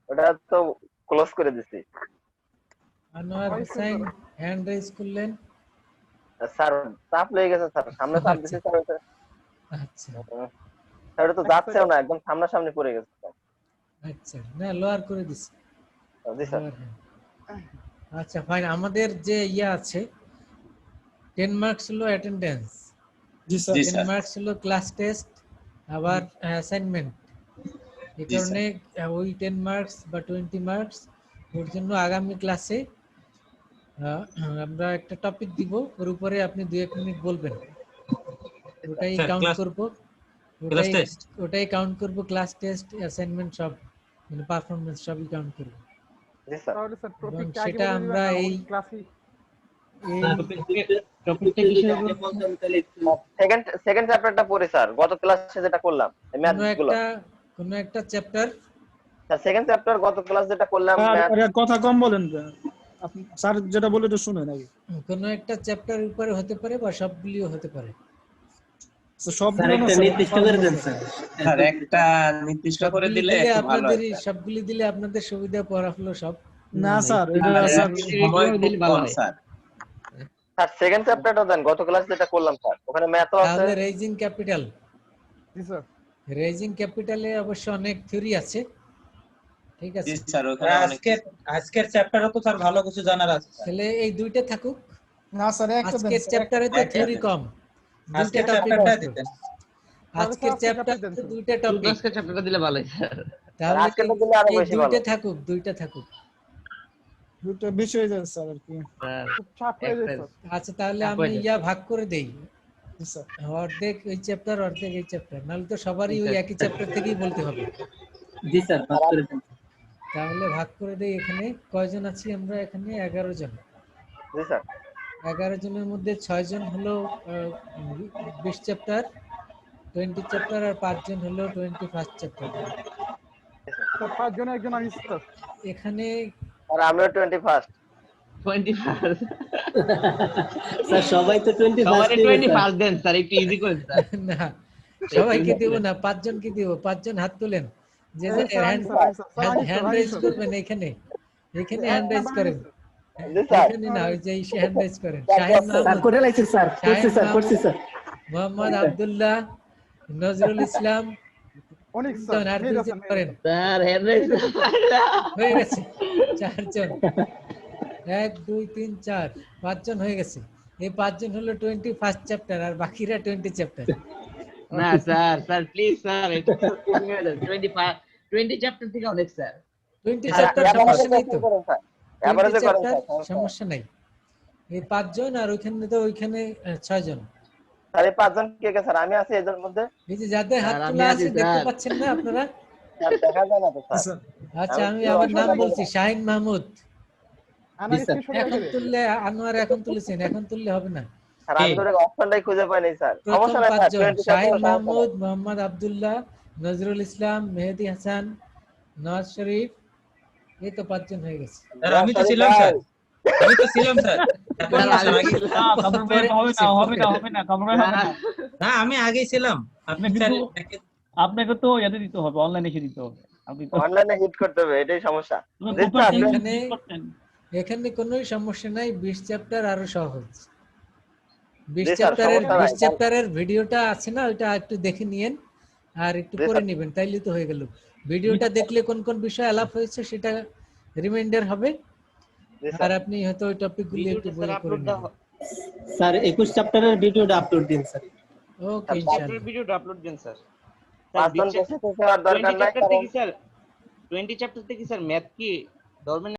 ওটা তো ক্লোজ করে দিছি। আনোয়ার সবাই হোসেন শুনতো। হ্যান্ড রেজ করলেন। স্যার চাপ লেগে গেছে স্যার, সামনে চাপ দিছি স্যার। আচ্ছা স্যার ওটা তো যাচ্ছেও না, একদম সামনাসামনি পড়ে গেছে স্যার। আচ্ছা, না লোয়ার করে দিছি। জি স্যার। lower hand। আচ্ছা ফাইন, আমাদের যে ইয়া আছে 10 মার্কস হলো অ্যাটেন্ডেন্স, জি স্যার। জি 10 স্যার, মার্কস হলো ক্লাস টেস্ট, আবার অ্যাসাইনমেন্ট। এই জি কারণে ওই 10 মার্কস বা 20 মার্কস ওর জন্য আগামী ক্লাসে আমরা একটা টপিক দিব, ওর উপরে আপনি 2-1 মিনিট বলবেন, ওটাই স্যার, কাউন্ট ক্লাস করব। Class test. ওটাই কাউন্ট করব, ক্লাস টেস্ট অ্যাসাইনমেন্ট সব, মানে পারফরম্যান্স সবই কাউন্ট করব। জি স্যার। তাহলে স্যার এবং টপিকটা আগে সেটা বলে আমরা দিবেন না, এই ওই ক্লাসে। টপিকটা কিসের উপর? সেকেন্ড চ্যাপ্টারটা পড়ি স্যার, গত ক্লাসে যেটা করলাম ম্যাথ গুলো। কোনো একটা চ্যাপ্টার, স্যার সেকেন্ড চ্যাপ্টার গত ক্লাস যেটা করলাম আর ম্যাথ। আর কথা কম বলেন, আপনি স্যার যেটা বলে তো শুনেন আগে। কোনো একটা চ্যাপ্টার উপরে হতে পারে বা সবগুলিও হতে পারে। তো সবগুলো না স্যার, নির্দিষ্ট করে দেন স্যার। স্যার একটা নির্দিষ্ট করে সবগুলি দিলে দিলে একটু ভালো হয় আপনাদের স্যার। সবগুলি দিলে আপনাদের সুবিধা, পড়া হলো সব। না স্যার, এটা আর স্যার সময় খুব কম স্যার। স্যার সেকেন্ড চ্যাপ্টারটা দেন, গত ক্লাস যেটা করলাম স্যার, ওখানে ম্যাথও আছে। তাহলে রেজিং ক্যাপিটাল, জি স্যার। রেজিং ক্যাপিটালে অবশ্য অনেক থিওরি আছে, ঠিক জি আছে। স্যার, ওখানে অনেক আজকের চ্যাপ্টারও তো স্যার ভালো কিছু জানার আছে স্যার। তাহলে এই দুইটা থাকুক। না স্যার, একটা দেন আজকের স্যার, চ্যাপ্টারে তো একটা থিওরি দেন। কম, দুইটা আজকের টপিক চ্যাপ্টারটা মাত্র। দিতেন। আজকের আজকের চ্যাপ্টারে চ্যাপ্টার দেন। দুইটা টপিক, আজকের চ্যাপ্টারটা দিলে ভালো হয় স্যার। তাহলে আজকেরটা দিলে আরো এই বেশি ভালো। দুইটা থাকুক। দুটো বেশি হয়ে যাবে স্যার আর কি। স্যার খুব চাপ হয়ে যায় স্যার। আচ্ছা তাহলে চাপ আমি হয়ে যায়। ইয়া ভাগ করে দেই, জি স্যার। অর্ধেক ওই চ্যাপ্টার অর্ধেক এই চ্যাপ্টার, নাহলে তো সবারই ওই ঠিক আছে। একই চ্যাপ্টার থেকেই বলতে হবে। জি স্যার, ভাগ করে দেন। তাহলে ভাগ করে দেই। এখানে কয়জন আছি আমরা? এখানে 11 জন। জি স্যার। 11 জনের মধ্যে 6 জন হলো 20 চ্যাপ্টার 20 চ্যাপ্টার, আর 5 জন হলো 21 চ্যাপ্টার। স্যার 5 জনে একজন আমি স্যার। এখানে আর আমিও 21st। 21 স্যার সবাই তো 21 সবারই নেবে 21 দেন স্যার, একটু ইজি করেন স্যার। না, সবাইকে দেব না, 5 জনকে দেব। 5 জন হাত তোলেন, যে যে স্যার, আমি স্যার, আমি স্যার, স্যার, আমি স্যার, হ্যান্ড আমি রেজ স্যার। করবেন এখানে হ্যান্ড রেজ করেন। জি স্যার। এখানে না, ওই যে ইসে হ্যান্ড রেজ করেন। Sir, Shahin sir, sir Mahmud, করে লাইছি স্যার, করছি স্যার, করছি স্যার। মোহাম্মদ আব্দুল্লাহ, নজরুল ইসলাম, অনেক তিনজন, স্যার, আর মেহের 2 হাসান, জন মেহের করেন। হাসান। স্যার হ্যান্ড রাইজ হয়ে গেছে 4 জন। 1 2 3 4 5 জন হয়ে গেছে। এই 5 জন হলো 21 চ্যাপ্টার, আর বাকিরা 20 চ্যাপ্টার। না স্যার, স্যার প্লিজ স্যার, এটা 20 চ্যাপ্টার থেকে অনেক স্যার। 20 স্যার, চ্যাপ্টার average সমস্যা নেই তো, করেন স্যার। 20 average করেন চ্যাপ্টার স্যার, সমস্যা নাই। এই 5 জন, আর ওইখানে 6 জন। স্যার এই 5 জন কে কে স্যার? আমি আছি এদের মধ্যে। এই যে যাদের হাত স্যার, আমি তোলা আছি, আছে দেখতে স্যার। পাচ্ছেন না আপনারা? স্যার দেখা যায় না তো জি স্যার। স্যার। আচ্ছা, আমি আমি কি আমার নাম অসুবিধা বলছি, শাহিন মাহমুদ, আনার স্যার। স্ক্রিনশট এখন রেখে তুললে আনোয়ার এখন তুলেছেন, এখন তুললে হবে না। স্যার আমি তো অপশনটাই খুঁজে পাইনি স্যার। প্রথম সমস্যা নাই স্যার, পাঁচজন 27 শাহিন সমস্যা নাই। মাহমুদ, মোহাম্মদ আব্দুল্লাহ, নজরুল ইসলাম, মেহেদি হাসান, নওয়াজ শরীফ, এই তো 5 জন হয়ে গেছে। স্যার আমি তো সরি ছিলাম ভাই। স্যার, আমি তো ছিলাম স্যার। তারপর স্যার, স্যার আমি আগে ছিলাম। না কামরুল ভাই পরে হবে না, আসছে, হবে না, পরে। হবে না, কামরুল ভাই হবে না। না আমি আগেই ছিলাম। আপনি কিন্তু স্যার আপনাকে তো ইয়াতে দিতে হবে, অনলাইনে এসে দিতে হবে। আপনি তো অনলাইনে হিট করতে হবে, এটাই সমস্যা। আপনি জি কুপন স্যার, ঠিক এখানে- করতেন। এখানে কোনো সমস্যা নাই, 20 চ্যাপ্টার আরো সহজ। 20 জি স্যার, চ্যাপ্টারের সমস্যা নাই। 20 চ্যাপ্টারের ভিডিওটা আছে না, ওইটা একটু দেখে নিয়েন আর একটু জি করে স্যার। নেবেন, তাইলে তো হয়ে গেল। ভিডিওটা দেখলে কোন কোন বিষয় আলাপ হয়েছে সেটা রিমাইন্ডার হবে, জি আর স্যার। আপনি হয়তো ওই টপিকগুলো একটু বই করে নেবেন। স্যার 21 চ্যাপ্টারের ভিডিওটা আপলোড দিন স্যার। ওকে ইনশাআল্লাহ। ভিডিওটা আপলোড দেন স্যার। পাঁচজন পেছনে আর দরকার 20 নাই, চ্যাপ্টার কারণ থেকে স্যার 20 চ্যাপ্টার থেকে স্যার ম্যাথ কি ধরবেন